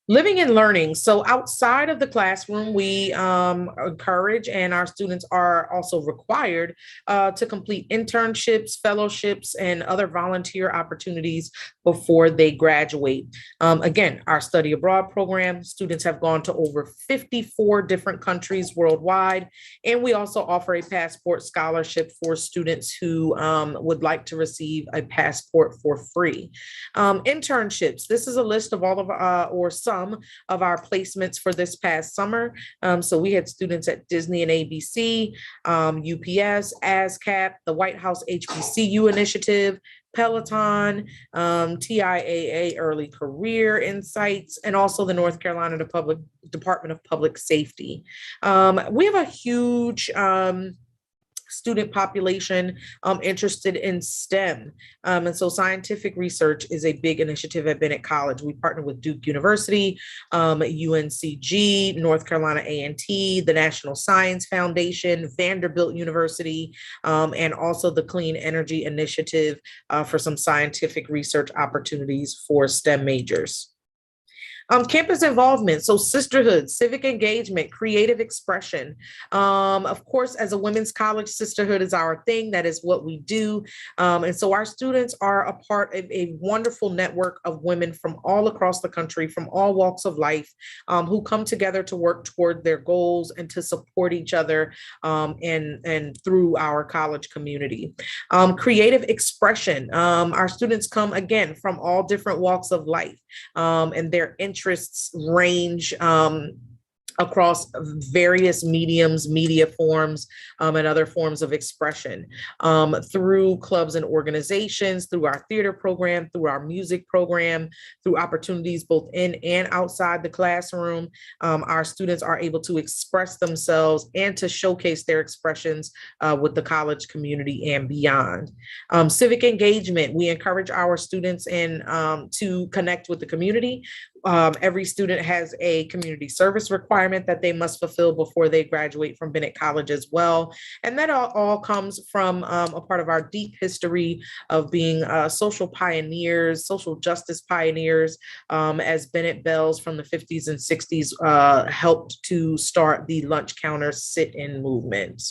Living and learning. So outside of the classroom, we encourage, and our students are also required to complete internships, fellowships, and other volunteer opportunities before they graduate. Again, our study abroad program, students have gone to over 54 different countries worldwide, and we also offer a passport scholarship for students who would like to receive a passport for free. Internships. This is a list of all of or some of our placements for this past summer. So we had students at Disney and ABC, UPS, ASCAP, the White House HBCU initiative, Peloton, TIAA Early Career Insights, and also the North Carolina Department of Public Safety. We have a huge student population interested in STEM. And so scientific research is a big initiative at Bennett College. We partner with Duke University, UNCG, North Carolina A&T, the National Science Foundation, Vanderbilt University, and also the Clean Energy Initiative for some scientific research opportunities for STEM majors. Campus involvement, so sisterhood, civic engagement, creative expression. Of course, as a women's college, sisterhood is our thing. That is what we do. And so our students are a part of a wonderful network of women from all across the country, from all walks of life, who come together to work toward their goals and to support each other and through our college community. Creative expression. Our students come, again, from all different walks of life, and their interests range across various mediums, media forms, and other forms of expression, through clubs and organizations, through our theater program, through our music program, through opportunities both in and outside the classroom. Our students are able to express themselves and to showcase their expressions with the college community and beyond. Civic engagement, we encourage our students to connect with the community. Every student has a community service requirement that they must fulfill before they graduate from Bennett College as well. And that all comes from a part of our deep history of being social pioneers, social justice pioneers, as Bennett Bells from the 50s and 60s helped to start the lunch counter sit-in movement.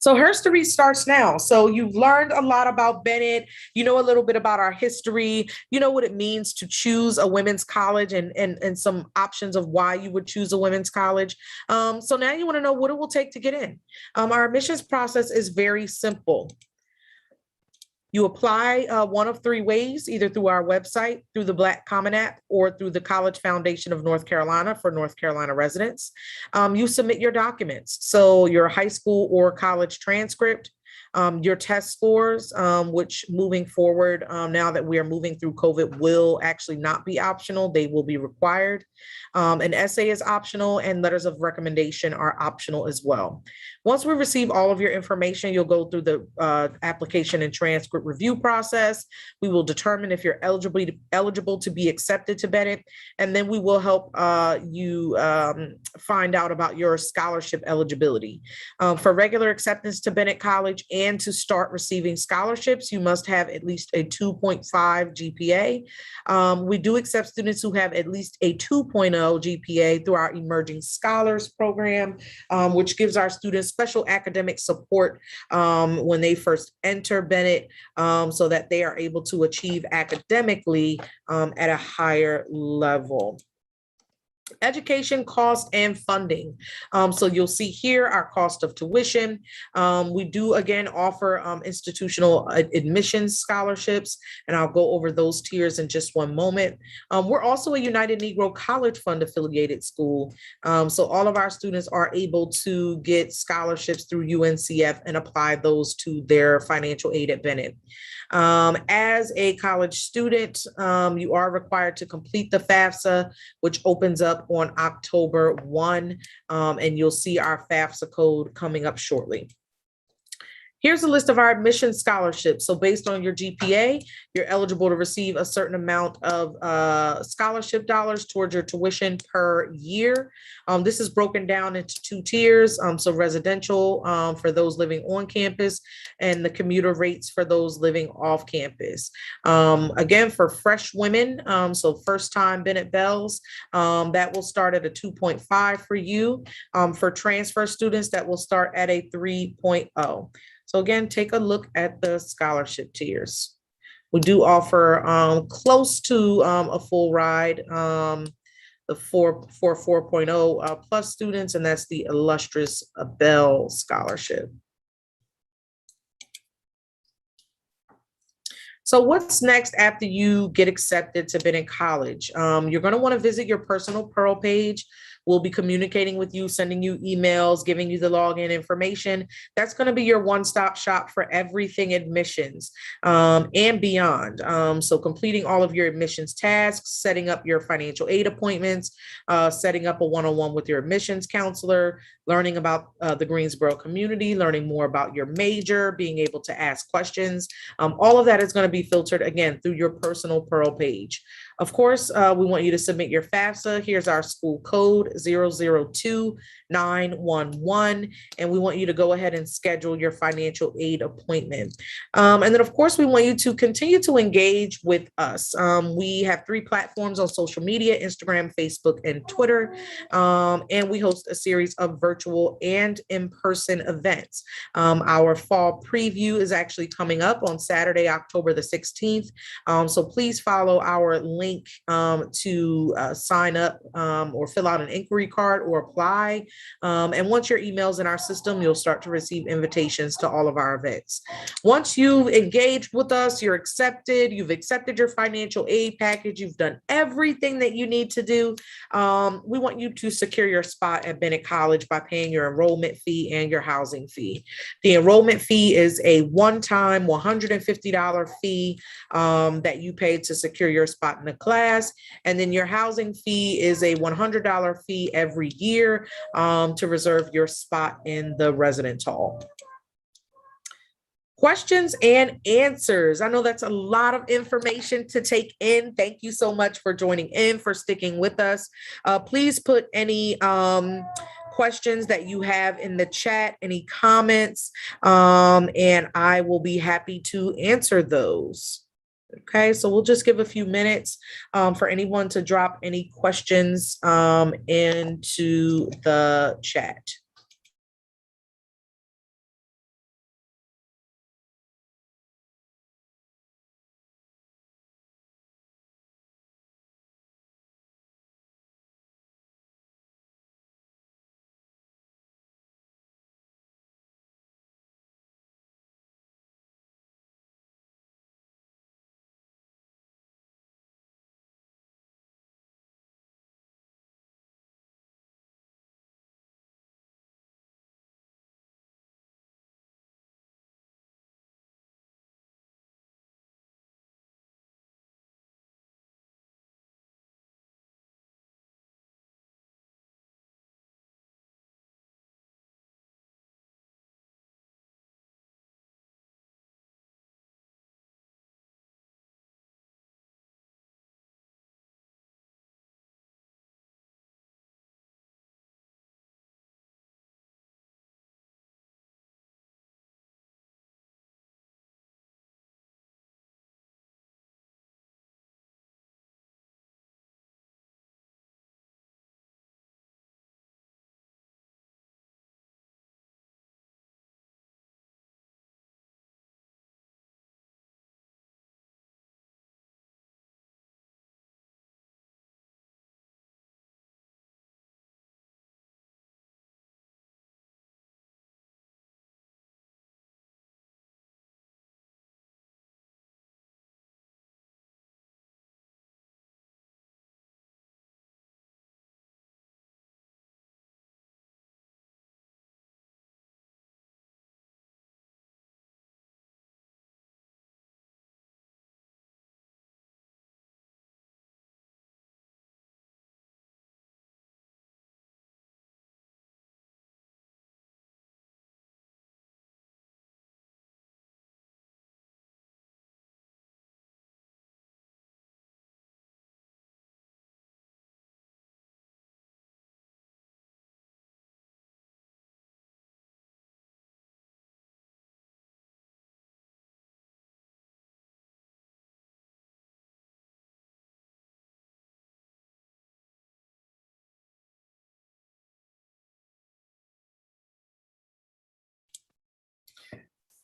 So Herstory starts now. So you've learned a lot about Bennett. You know a little bit about our history. You know what it means to choose a women's college and some options of why you would choose a women's college. So now you want to know what it will take to get in. Our admissions process is very simple. You apply one of three ways, either through our website, through the Black Common App, or through the College Foundation of North Carolina for North Carolina residents. You submit your documents, so your high school or college transcript, your test scores, which moving forward, now that we are moving through COVID, will actually not be optional. They will be required. An essay is optional, and letters of recommendation are optional as well. Once we receive all of your information, you'll go through the application and transcript review process. We will determine if you're eligible to be accepted to Bennett, and then we will help you find out about your scholarship eligibility. For regular acceptance to Bennett College and to start receiving scholarships, you must have at least a 2.5 GPA. We do accept students who have at least a 2.0 GPA through our Emerging Scholars Program, which gives our students special academic support when they first enter Bennett, so that they are able to achieve academically at a higher level. Education cost and funding. So you'll see here our cost of tuition. We do again offer institutional admissions scholarships, and I'll go over those tiers in just one moment. We're also a United Negro College Fund affiliated school. So all of our students are able to get scholarships through UNCF and apply those to their financial aid at Bennett. As a college student, you are required to complete the FAFSA, which opens up on October 1, and you'll see our FAFSA code coming up shortly. Here's a list of our admission scholarships. So based on your GPA, you're eligible to receive a certain amount of scholarship dollars towards your tuition per year. This is broken down into two tiers. So residential for those living on campus, and the commuter rates for those living off campus. Again, for fresh women, so first time Bennett Bells, that will start at a 2.5 for you. For transfer students, that will start at a 3.0. So again, take a look at the scholarship tiers. We do offer close to a full ride, the 4.0 plus students, and that's the illustrious Bell Scholarship. So what's next after you get accepted to Bennett College? You're going to want to visit your personal Pearl page. We'll be communicating with you, sending you emails, giving you the login information. That's going to be your one-stop shop for everything admissions and beyond. So completing all of your admissions tasks, setting up your financial aid appointments, setting up a one-on-one with your admissions counselor, learning about the Greensboro community, learning more about your major, being able to ask questions. All of that is going to be filtered again through your personal Pearl page. Of course, we want you to submit your FAFSA. Here's our school code 002911, and we want you to go ahead and schedule your financial aid appointment. And then, of course, we want you to continue to engage with us. We have 3 platforms on social media: Instagram, Facebook, and Twitter. And we host a series of virtual and in-person events. Our fall preview is actually coming up on Saturday, October the 16th. So please follow our link to sign up or fill out an inquiry card or apply. And once your email's in our system, you'll start to receive invitations to all of our events. Once you've engaged with us, you've accepted your financial aid package, you've done everything that you need to do. We want you to secure your spot at Bennett College by paying your enrollment fee and your housing fee. The enrollment fee is a one-time $150 fee that you pay to secure your spot in the class. And then your housing fee is a $100 fee every year to reserve your spot in the residence hall. Questions and answers. I know that's a lot of information to take in. Thank you so much for joining in, for sticking with us. Please put any questions that you have in the chat, any comments, and I will be happy to answer those. Okay, so we'll just give a few minutes for anyone to drop any questions into the chat.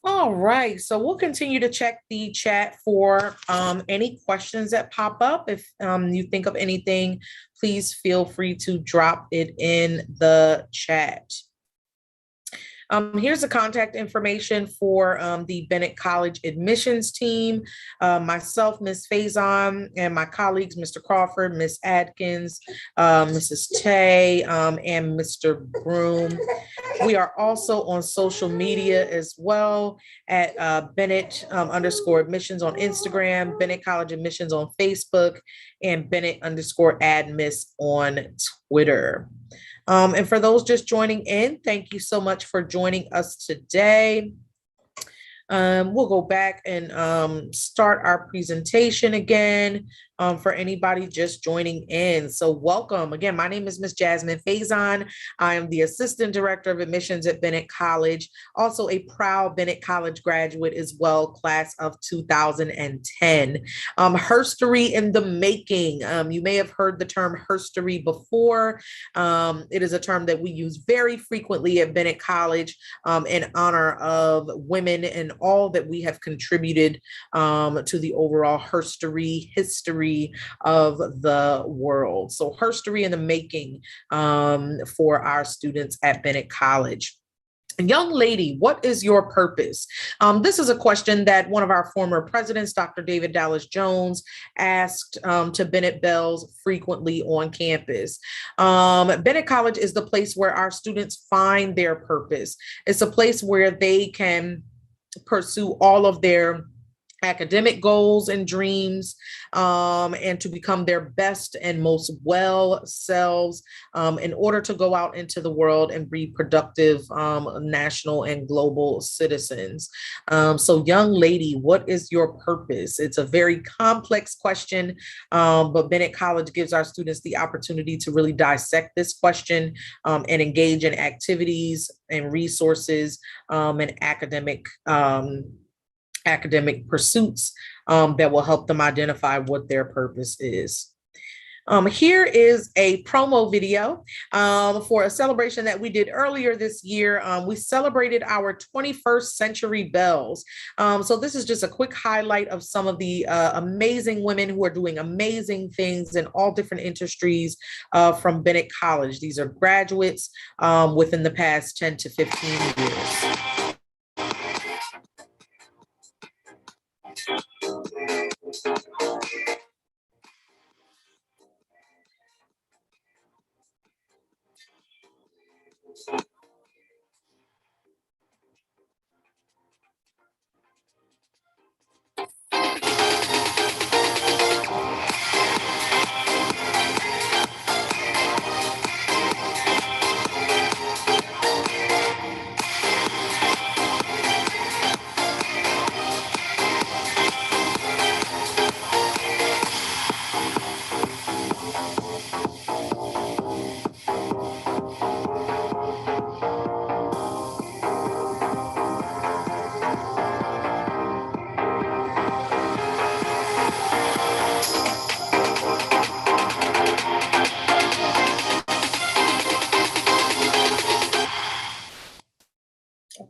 All right, so we'll continue to check the chat for any questions that pop up. If you think of anything, please feel free to drop it in the chat. Here's the contact information for the Bennett College admissions team. Myself, Ms. Faison, and my colleagues, Mr. Crawford, Ms. Adkins, Mrs. Tay, and Mr. Broom. We are also on social media as well at Bennett underscore admissions on Instagram, Bennett College admissions on Facebook, and Bennett underscore admiss on Twitter. And for those just joining in, thank you so much for joining us today. We'll go back and start our presentation again for anybody just joining in. So welcome. Again, my name is Ms. Jasmine Faison. I am the Assistant Director of Admissions at Bennett College, also a proud Bennett College graduate as well, class of 2010. Herstory in the making. You may have heard the term herstory before. It is a term that we use very frequently at Bennett College in honor of women and all that we have contributed to the overall history of the world. So herstory in the making for our students at Bennett College. Young lady, what is your purpose? This is a question that one of our former presidents, Dr. David Dallas Jones, asked to Bennett Bells frequently on campus. Bennett College is the place where our students find their purpose. It's a place where they can pursue all of their academic goals and dreams, and to become their best and most well selves in order to go out into the world and be productive national and global citizens. So young lady, what is your purpose? It's a very complex question, but Bennett College gives our students the opportunity to really dissect this question and engage in activities and resources and academic pursuits that will help them identify what their purpose is. Here is a promo video for a celebration that we did earlier this year. We celebrated our 21st Century Bells. So this is just a quick highlight of some of the amazing women who are doing amazing things in all different industries from Bennett College. These are graduates within the past 10 to 15 years.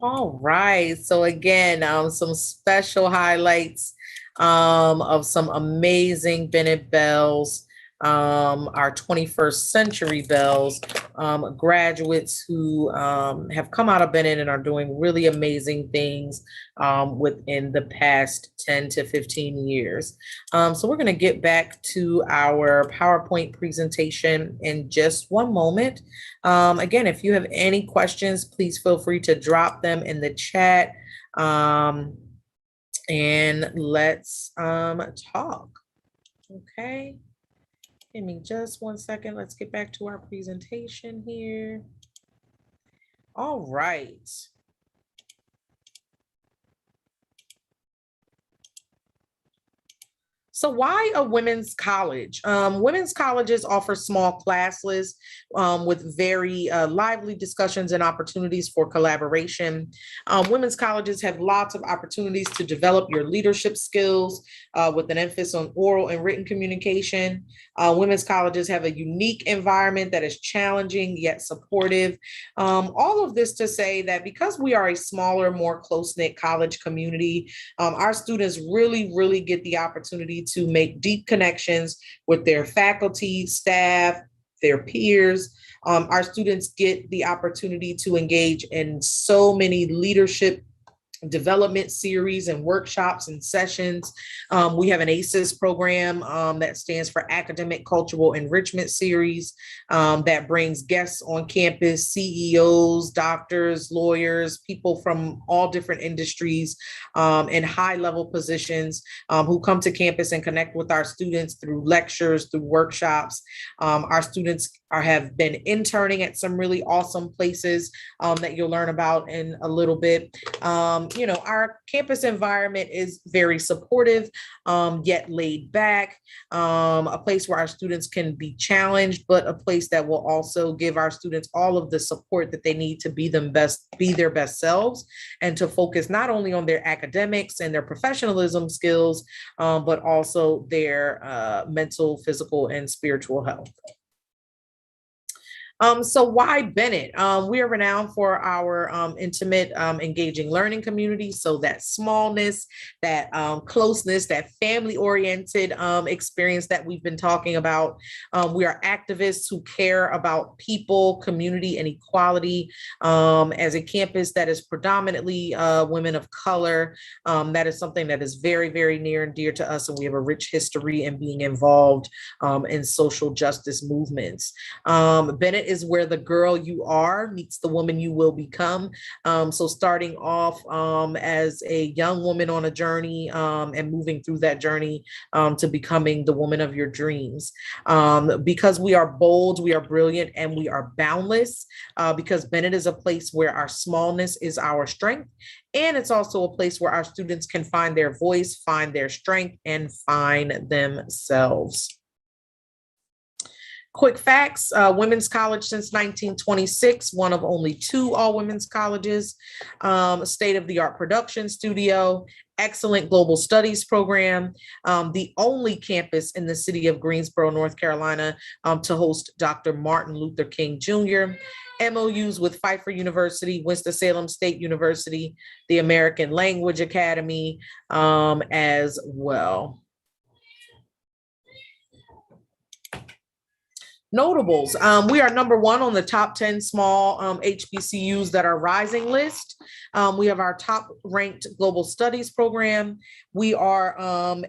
All right. So again, some special highlights of some amazing Bennett Bells, our 21st Century Bells, graduates who have come out of Bennett and are doing really amazing things within the past 10 to 15 years. So we're going to get back to our PowerPoint presentation in just one moment. Again, if you have any questions, please feel free to drop them in the chat. And let's talk. Okay. Give me just 1 second. Let's get back to our presentation here. All right. So why a women's college? Women's colleges offer small class lists with very lively discussions and opportunities for collaboration. Women's colleges have lots of opportunities to develop your leadership skills with an emphasis on oral and written communication. Women's colleges have a unique environment that is challenging yet supportive. All of this to say that because we are a smaller, more close-knit college community, our students really get the opportunity to make deep connections with their faculty, staff, their peers. Our students get the opportunity to engage in so many leadership development series and workshops and sessions. We have an ACES program that stands for Academic Cultural Enrichment Series that brings guests on campus, CEOs, doctors, lawyers, people from all different industries and high level positions who come to campus and connect with our students through lectures, through workshops. Our students have been interning at some really awesome places that you'll learn about in a little bit. Our campus environment is very supportive, yet laid back, a place where our students can be challenged, but a place that will also give our students all of the support that they need to be their best selves, and to focus not only on their academics and their professionalism skills, but also their mental, physical, and spiritual health. So why Bennett? We are renowned for our intimate, engaging learning community. So that smallness, that closeness, that family-oriented experience that we've been talking about. We are activists who care about people, community, and equality. As a campus that is predominantly women of color, that is something that is very near and dear to us. And we have a rich history in being involved in social justice movements. Bennett is where the girl you are meets the woman you will become. So starting off as a young woman on a journey and moving through that journey to becoming the woman of your dreams. Because we are bold, we are brilliant, and we are boundless, because Bennett is a place where our smallness is our strength. And it's also a place where our students can find their voice, find their strength, and find themselves. Quick facts, women's college since 1926, one of only 2 all-women's colleges, state-of-the-art production studio, excellent global studies program, the only campus in the city of Greensboro, North Carolina, to host Dr. Martin Luther King Jr., MOUs with Pfeiffer University, Winston-Salem State University, the American Language Academy, as well. Notables. We are number 1 on the top 10 small HBCUs that are rising list. We have our top ranked global studies program. We are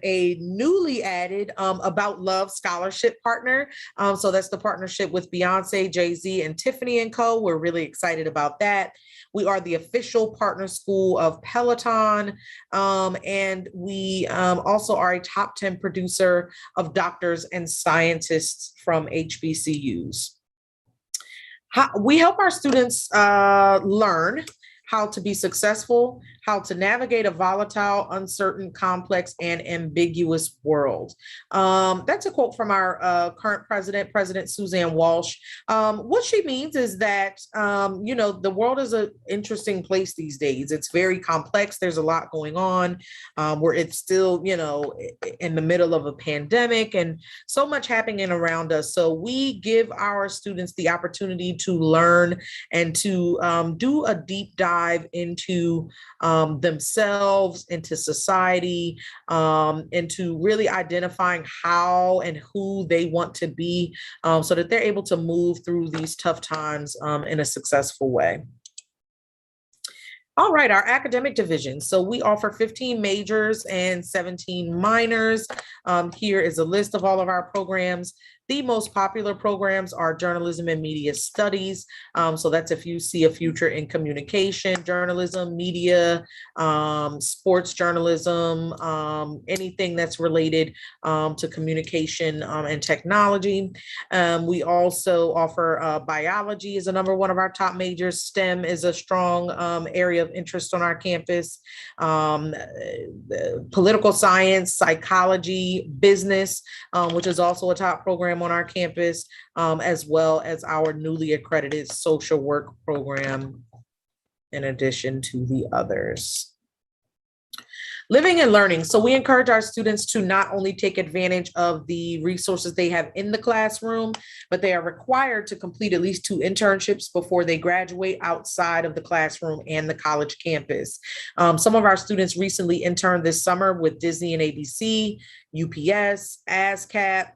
a newly added About Love scholarship partner. So that's the partnership with Beyonce, Jay-Z, and Tiffany & Co. We're really excited about that. We are the official partner school of Peloton. And we also are a top 10 producer of doctors and scientists from HBCUs. We help our students learn how to be successful, how to navigate a volatile, uncertain, complex, and ambiguous world. That's a quote from our current president, President Suzanne Walsh. What she means is that, the world is an interesting place these days. It's very complex. There's a lot going on where it's still, in the middle of a pandemic and so much happening around us. So we give our students the opportunity to learn and to do a deep dive into themselves, into society, into really identifying how and who they want to be, so that they're able to move through these tough times in a successful way. All right, our academic division. So we offer 15 majors and 17 minors. Here is a list of all of our programs. The most popular programs are journalism and media studies. So that's if you see a future in communication, journalism, media, sports journalism, anything that's related to communication and technology. We also offer biology is a number one of our top majors. STEM is a strong area of interest on our campus. Political science, psychology, business, which is also a top program on our campus, as well as our newly accredited social work program, in addition to the others. Living and learning. So we encourage our students to not only take advantage of the resources they have in the classroom, but they are required to complete at least 2 internships before they graduate outside of the classroom and the college campus. Some of our students recently interned this summer with Disney and ABC, UPS, ASCAP,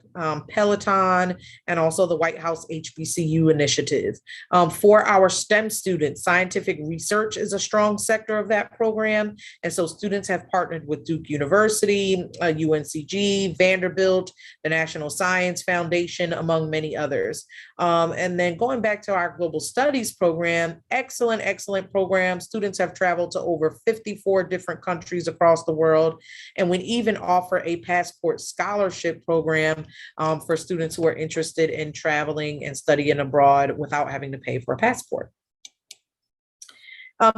Peloton, and also the White House HBCU initiative. For our STEM students, scientific research is a strong sector of that program. And so students have partnered with Duke University, UNCG, Vanderbilt, the National Science Foundation, among many others. And then going back to our global studies program, excellent program. Students have traveled to over 54 different countries across the world. And we even offer a passport scholarship program for students who are interested in traveling and studying abroad without having to pay for a passport.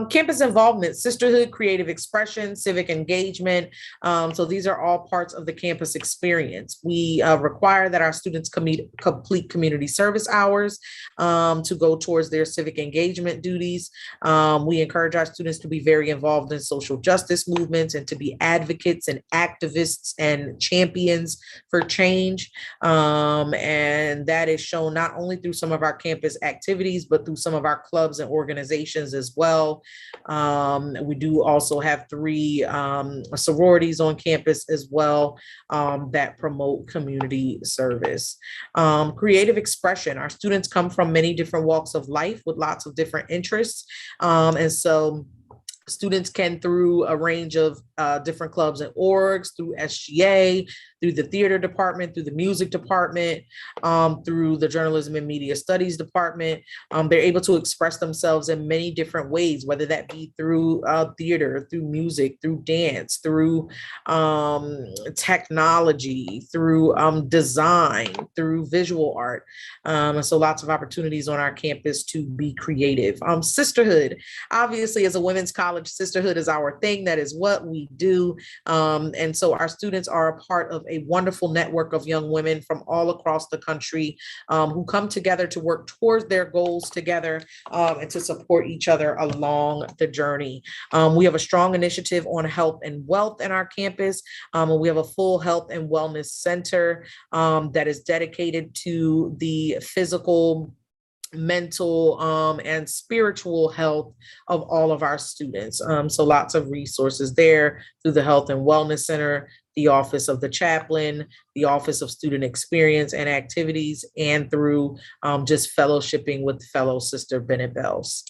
Campus involvement, sisterhood, creative expression, civic engagement. So these are all parts of the campus experience. We require that our students complete community service hours to go towards their civic engagement duties. We encourage our students to be very involved in social justice movements and to be advocates and activists and champions for change. And that is shown not only through some of our campus activities, but through some of our clubs and organizations as well. We do also have 3 sororities on campus as well that promote community service. Creative expression. Our students come from many different walks of life with lots of different interests. And so students can, through a range of different clubs and orgs, through SGA, through the theater department, through the music department, through the journalism and media studies department, they're able to express themselves in many different ways, whether that be through theater, through music, through dance, through technology, through design, through visual art. And so lots of opportunities on our campus to be creative. Sisterhood, obviously, as a women's college, sisterhood is our thing. That is what we do. And so our students are a part of a wonderful network of young women from all across the country who come together to work towards their goals together and to support each other along the journey. We have a strong initiative on health and wealth in our campus. And we have a full health and wellness center that is dedicated to the physical, mental, and spiritual health of all of our students. So lots of resources there through the Health and Wellness Center, the Office of the Chaplain, the Office of Student Experience and Activities, and through just fellowshipping with fellow Sister Bennett Bells.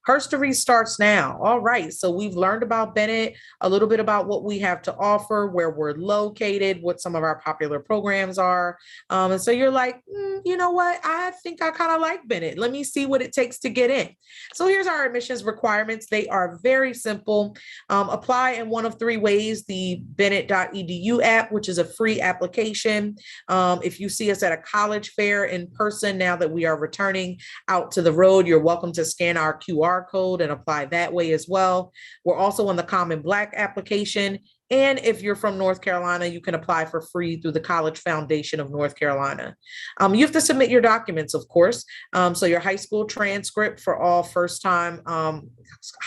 Herstory starts now. All right, so we've learned about Bennett, a little bit about what we have to offer, where we're located, what some of our popular programs are. And so you're like, you know what? I think I kind of like Bennett. Let me see what it takes to get in. So here's our admissions requirements. They are very simple. Apply in one of 3 ways: the Bennett.edu app, which is a free application. If you see us at a college fair in person, now that we are returning out to the road, you're welcome to scan our QR code and apply that way as well. We're also on the Common Black application. And if you're from North Carolina, you can apply for free through the College Foundation of North Carolina. You have to submit your documents, of course. So your high school transcript for all first-time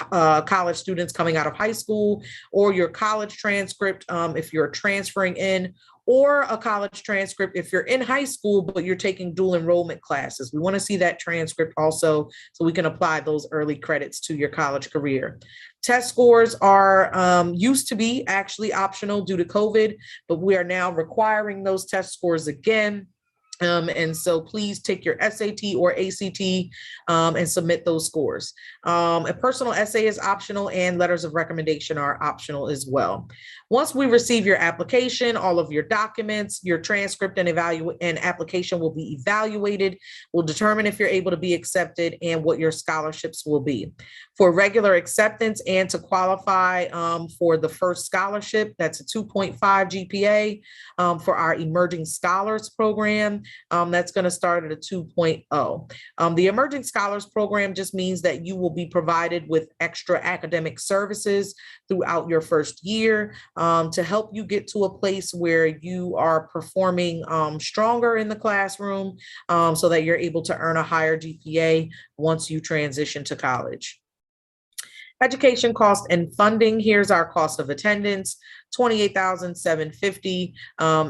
college students coming out of high school, or your college transcript if you're transferring in, or a college transcript if you're in high school, but you're taking dual enrollment classes. We want to see that transcript also so we can apply those early credits to your college career. Test scores are used to be actually optional due to COVID, but we are now requiring those test scores again. And so please take your SAT or ACT and submit those scores. A personal essay is optional and letters of recommendation are optional as well. Once we receive your application, all of your documents, your transcript and application will be evaluated. We'll determine if you're able to be accepted and what your scholarships will be. For regular acceptance and to qualify for the first scholarship, that's a 2.5 GPA. For our Emerging Scholars Program, that's going to start at a 2.0. The Emerging Scholars Program just means that you will be provided with extra academic services throughout your first year to help you get to a place where you are performing stronger in the classroom so that you're able to earn a higher GPA once you transition to college. Education cost and funding. Here's our cost of attendance, $28,750.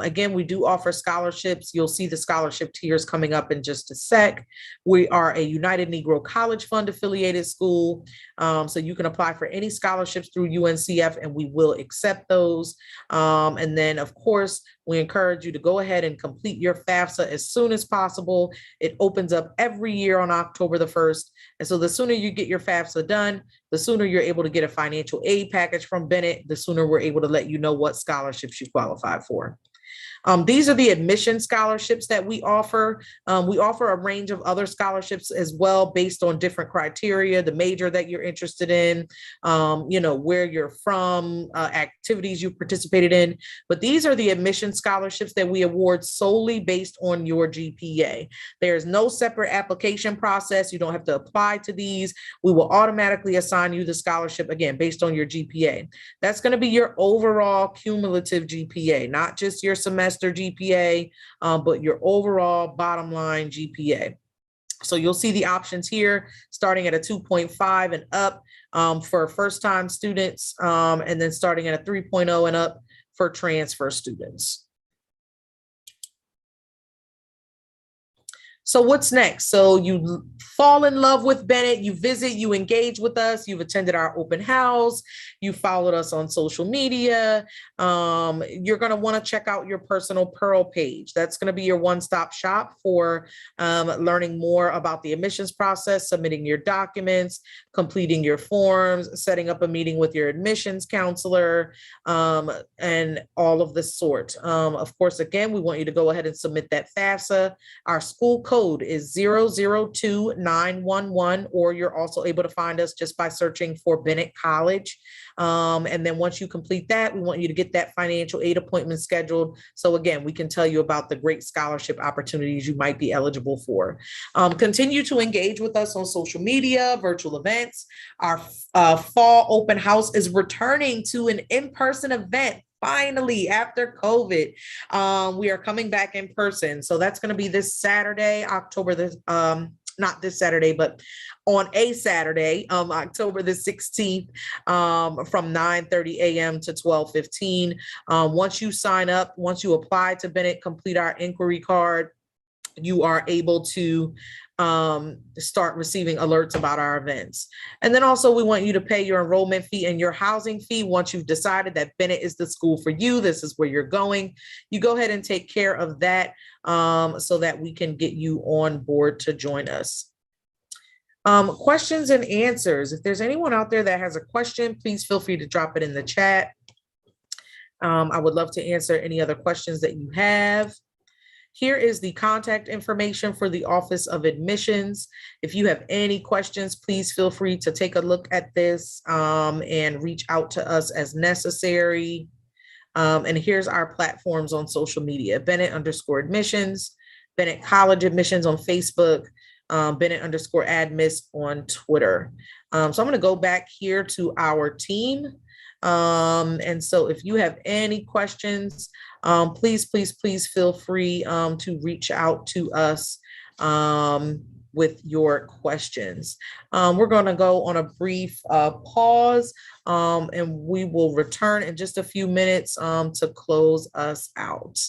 Again, we do offer scholarships. You'll see the scholarship tiers coming up in just a sec. We are a United Negro College Fund affiliated school. So you can apply for any scholarships through UNCF and we will accept those. And then of course, we encourage you to go ahead and complete your FAFSA as soon as possible. It opens up every year on October the 1st. And so the sooner you get your FAFSA done, the sooner you're able to get a financial aid package from Bennett, the sooner we're able to let you know what scholarships you qualify for. These are the admission scholarships that we offer. We offer a range of other scholarships as well based on different criteria, the major that you're interested in, where you're from, activities you participated in. But these are the admission scholarships that we award solely based on your GPA. There's no separate application process. You don't have to apply to these. We will automatically assign you the scholarship, again, based on your GPA. That's going to be your overall cumulative GPA, not just your semester GPA, but your overall bottom line GPA. So you'll see the options here starting at a 2.5 and up for first-time students, and then starting at a 3.0 and up for transfer students. So what's next? So you fall in love with Bennett, you visit, you engage with us, you've attended our open house, you followed us on social media. You're going to want to check out your personal Pearl page. That's going to be your one-stop shop for learning more about the admissions process, submitting your documents, completing your forms, setting up a meeting with your admissions counselor, and all of this sort. Of course, again, we want you to go ahead and submit that FAFSA. Our school code is 002911, or you're also able to find us just by searching for Bennett College. And then once you complete that, we want you to get that financial aid appointment scheduled. So again, we can tell you about the great scholarship opportunities you might be eligible for. Continue to engage with us on social media, virtual events. Our fall open house is returning to an in-person event. Finally, after COVID, we are coming back in person. So that's going to be this Saturday, not this Saturday, but on a Saturday, October the 16th, from 9:30 a.m. to 12:15. Once you sign up, once you apply to Bennett, complete our inquiry card, you are able to start receiving alerts about our events. And then also we want you to pay your enrollment fee and your housing fee. Once you've decided that Bennett is the school for you, this is where you're going, you go ahead and take care of that so that we can get you on board to join us. Questions and answers. If there's anyone out there that has a question, please feel free to drop it in the chat. I would love to answer any other questions that you have. Here is the contact information for the Office of Admissions. If you have any questions, please feel free to take a look at this and reach out to us as necessary. And here's our platforms on social media: Bennett_admissions, Bennett College Admissions on Facebook, Bennett_admis on Twitter. So I'm going to go back here to our team. And so if you have any questions, please feel free to reach out to us with your questions. We're going to go on a brief pause and we will return in just a few minutes to close us out.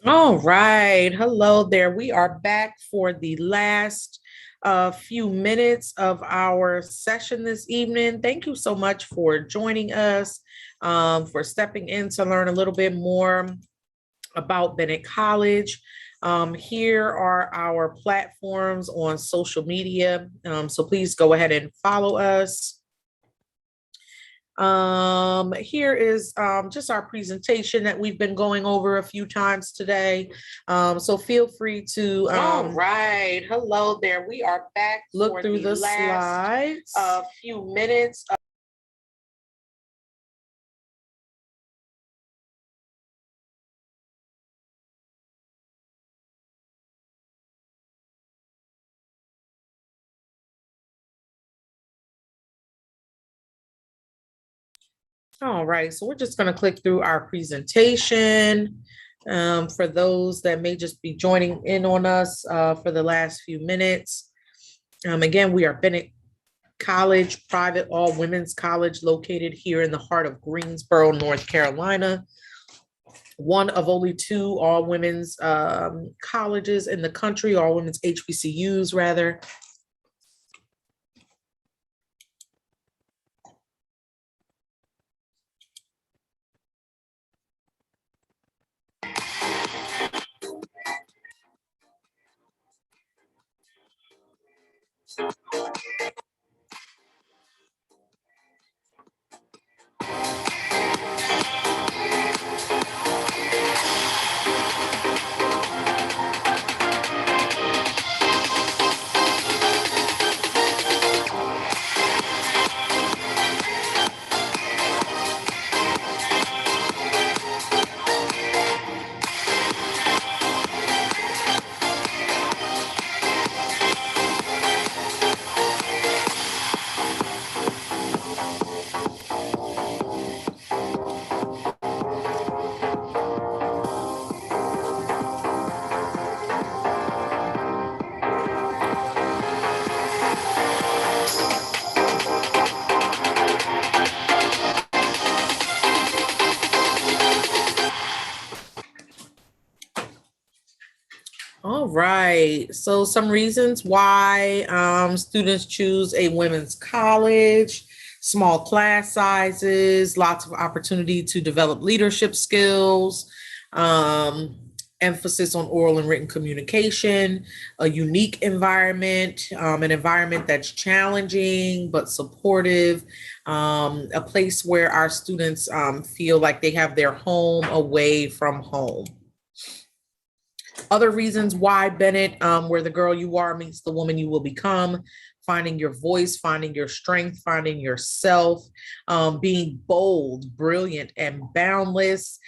All right. Hello there. We are back for the last few minutes of our session this evening. Thank you so much for joining us, for stepping in to learn a little bit more about Bennett College. Here are our platforms on social media. So please go ahead and follow us. Here is just our presentation that we've been going over a few times today. So feel free to All right. Hello there. We are back look for through the last slides. few minutes. All right, so we're just going to click through our presentation. For those that may just be joining in on us for the last few minutes. Again, we are Bennett College, private all women's college located here in the heart of Greensboro, North Carolina. One of only two all women's colleges in the country, all women's HBCUs rather. All right. So some reasons why students choose a women's college: small class sizes, lots of opportunity to develop leadership skills, um, emphasis on oral and written communication, a unique environment, an environment that's challenging but supportive, a place where our students feel like they have their home away from home. Other reasons why Bennett, where the girl you are meets the woman you will become, finding your voice, finding your strength, finding yourself, being bold, brilliant, and boundless,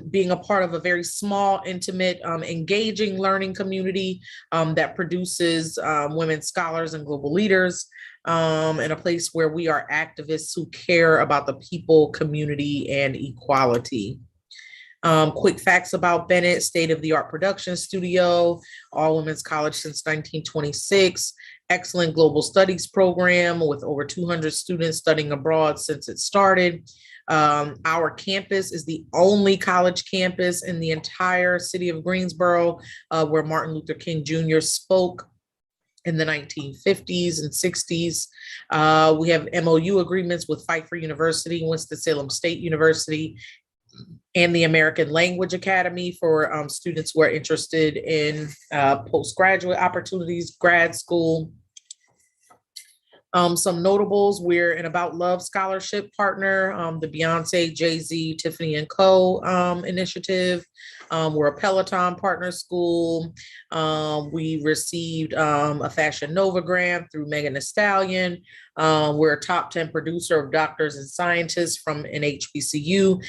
being a part of a very small, intimate, engaging learning community that produces women scholars and global leaders. In a place where we are activists who care about the people, community, and equality. Quick facts about Bennett: state-of-the-art production studio, all women's college since 1926, excellent global studies program with over 200 students studying abroad since it started. Our campus is the only college campus in the entire city of Greensboro where Martin Luther King Jr. spoke in the 1950s and 60s. We have MOU agreements with Pfeiffer University, Winston-Salem State University, and the American Language Academy for students who are interested in postgraduate opportunities, grad school. Some notables: we're an About Love scholarship partner, the Beyonce, Jay-Z, Tiffany and Co. Initiative. We're a Peloton partner school. We received a Fashion Nova grant through Megan Thee Stallion. We're a top 10 producer of doctors and scientists from an HBCU.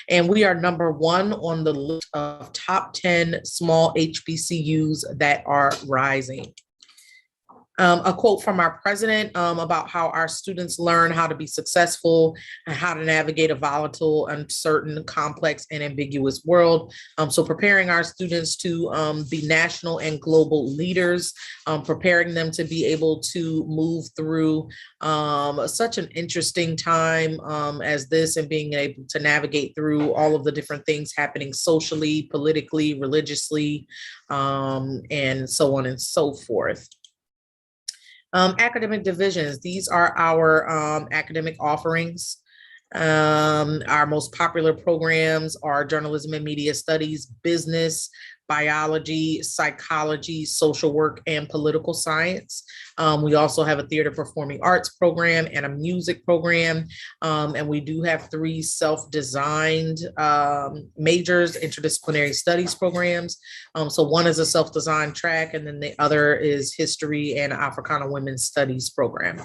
And we are number one on the list of top 10 small HBCUs that are rising. A quote from our president about how our students learn how to be successful and how to navigate a volatile, uncertain, complex, and ambiguous world. So preparing our students to be national and global leaders, preparing them to be able to move through such an interesting time as this, and being able to navigate through all of the different things happening socially, politically, religiously, and so on and so forth. Academic divisions, these are our academic offerings. Our most popular programs are journalism and media studies, business, biology, psychology, social work, and political science. We also have a theater performing arts program and a music program. And we do have 3 self-designed majors, interdisciplinary studies programs. So one is a self-designed track, and then the other is history and Africana women's studies program.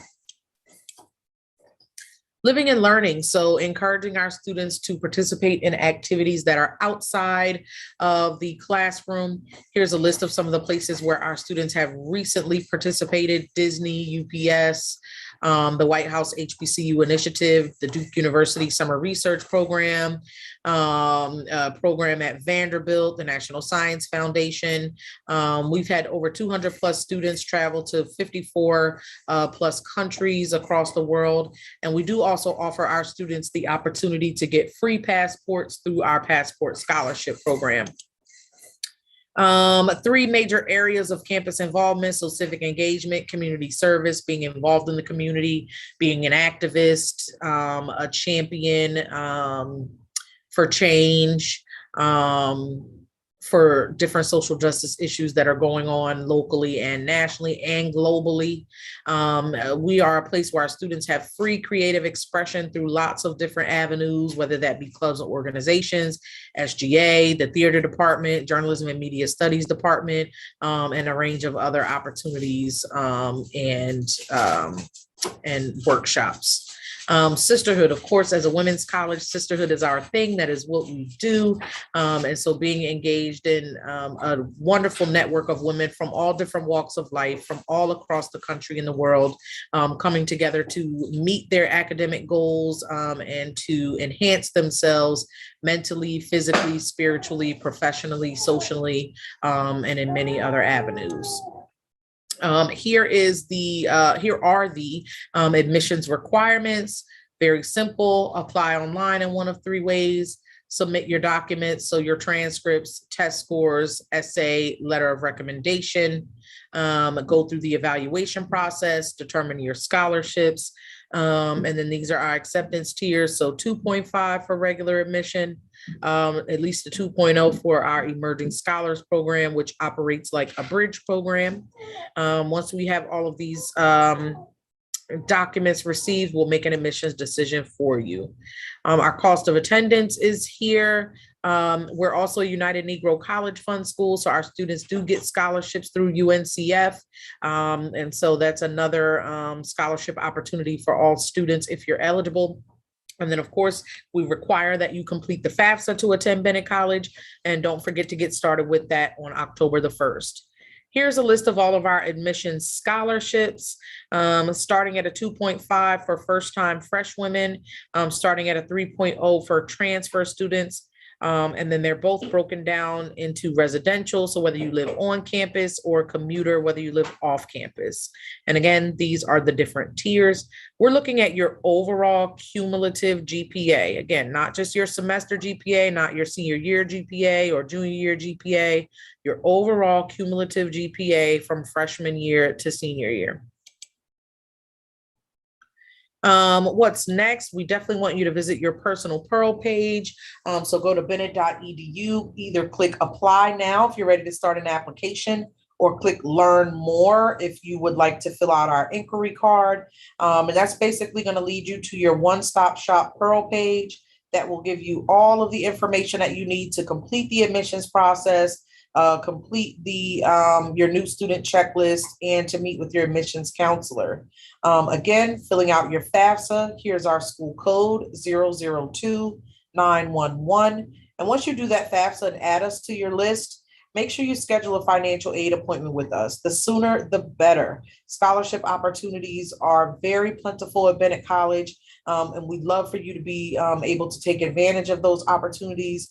Living and learning, so encouraging our students to participate in activities that are outside of the classroom. Here's a list of some of the places where our students have recently participated: Disney, UPS, the White House HBCU initiative, the Duke University Summer Research Program, a program at Vanderbilt, the National Science Foundation. We've had over 200 plus students travel to 54 plus countries across the world. And we do also offer our students the opportunity to get free passports through our Passport Scholarship Program. 3 major areas of campus involvement: so civic engagement, community service, being involved in the community, being an activist, a champion for change, for different social justice issues that are going on locally and nationally and globally. We are a place where our students have free creative expression through lots of different avenues, whether that be clubs or organizations, SGA, the theater department, journalism and media studies department, and a range of other opportunities and workshops. Sisterhood, of course, as a women's college, sisterhood is our thing. That is what we do. And so being engaged in a wonderful network of women from all different walks of life, from all across the country and the world, coming together to meet their academic goals and to enhance themselves mentally, physically, spiritually, professionally, socially, and in many other avenues. Here are the admissions requirements. Very simple. Apply online in one of 3 ways. Submit your documents, so your transcripts, test scores, essay, letter of recommendation. Go through the evaluation process, determine your scholarships. And then these are our acceptance tiers. So 2.5 for regular admission, at least a 2.0 for our Emerging Scholars Program, which operates like a bridge program. Once we have all of these documents received, we'll make an admissions decision for you. Our cost of attendance is here. We're also a United Negro College Fund school, so our students do get scholarships through UNCF. And so that's another scholarship opportunity for all students if you're eligible. And then, of course, we require that you complete the FAFSA to attend Bennett College. And don't forget to get started with that on October the 1st. Here's a list of all of our admissions scholarships, starting at a 2.5 for first-time fresh women, starting at a 3.0 for transfer students. And then they're both broken down into residential. So whether you live on campus or commuter, whether you live off campus. And again, these are the different tiers. We're looking at your overall cumulative GPA. Again, not just your semester GPA, not your senior year GPA or junior year GPA, your overall cumulative GPA from freshman year to senior year. What's next? We definitely want you to visit your personal Pearl page. So go to bennett.edu, either click apply now if you're ready to start an application, or click learn more if you would like to fill out our inquiry card. And that's basically going to lead you to your one-stop shop Pearl page that will give you all of the information that you need to complete the admissions process, complete the your new student checklist, and to meet with your admissions counselor. Again, filling out your FAFSA, here's our school code 002911. And once you do that FAFSA and add us to your list, make sure you schedule a financial aid appointment with us. The sooner, the better. Scholarship opportunities are very plentiful at Bennett College, and we'd love for you to be able to take advantage of those opportunities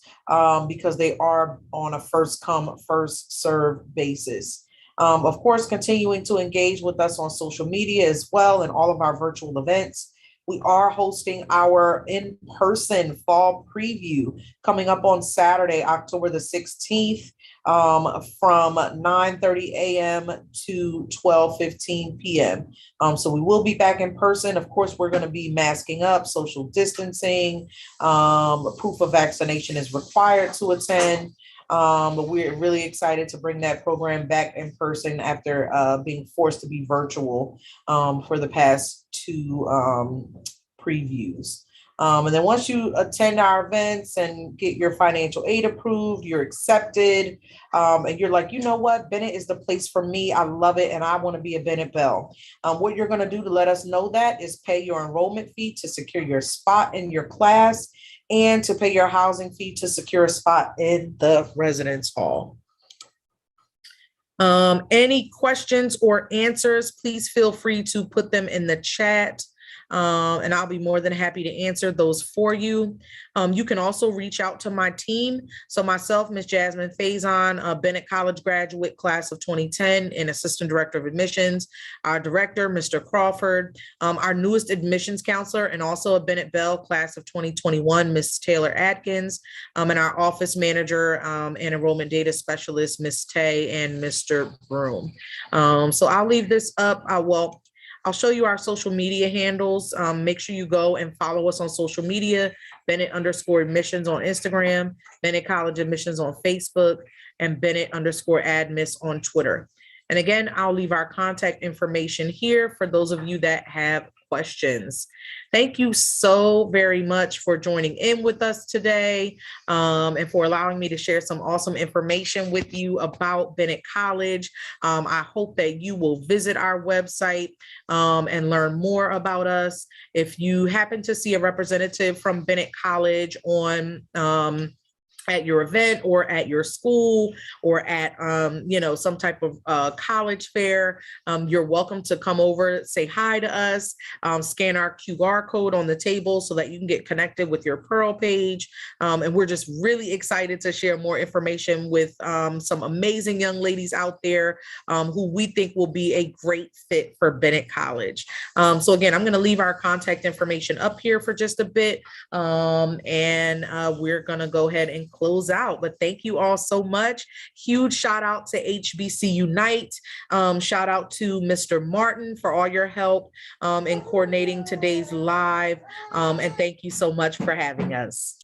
because they are on a first come, first served basis. Of course, continuing to engage with us on social media as well and all of our virtual events. We are hosting our in-person fall preview coming up on Saturday, October the 16th, from 9:30 a.m. to 12:15 p.m. So we will be back in person. Of course, we're going to be masking up, social distancing. Proof of vaccination is required to attend. But we're really excited to bring that program back in person after being forced to be virtual for the past two previews. And then once you attend our events and get your financial aid approved, you're accepted, and you're like, you know what, Bennett is the place for me. I love it, and I want to be a Bennett Belle. What you're going to do to let us know that is pay your enrollment fee to secure your spot in your class and to pay your housing fee to secure a spot in the residence hall. Any questions or answers, please feel free to put them in the chat. And I'll be more than happy to answer those for you. You can also reach out to my team. So myself, Ms. Jasmine Faison, a Bennett College graduate, class of 2010, and Assistant Director of Admissions. Our director, Mr. Crawford, our newest admissions counselor, and also a Bennett Belle, class of 2021, Ms. Taylor Atkins, and our office manager and enrollment data specialist, Ms. Tay and Mr. Broom. So I'll leave this up. I'll show you our social media handles. Make sure you go and follow us on social media, Bennett_admissions on Instagram, Bennett College Admissions on Facebook, and Bennett_admiss on Twitter. And again, I'll leave our contact information here for those of you that have questions. Thank you so very much for joining in with us today and for allowing me to share some awesome information with you about Bennett College. I hope that you will visit our website and learn more about us. If you happen to see a representative from Bennett College on at your event or at your school or at, some type of college fair, you're welcome to come over, say hi to us, scan our QR code on the table so that you can get connected with your Pearl page. And we're just really excited to share more information with some amazing young ladies out there who we think will be a great fit for Bennett College. So again, I'm going to leave our contact information up here for just a bit. And we're going to go ahead and close out, but thank you all so much. Huge shout out to HBCU Unite. Shout out to Mr. Martin for all your help in coordinating today's live. And thank you so much for having us.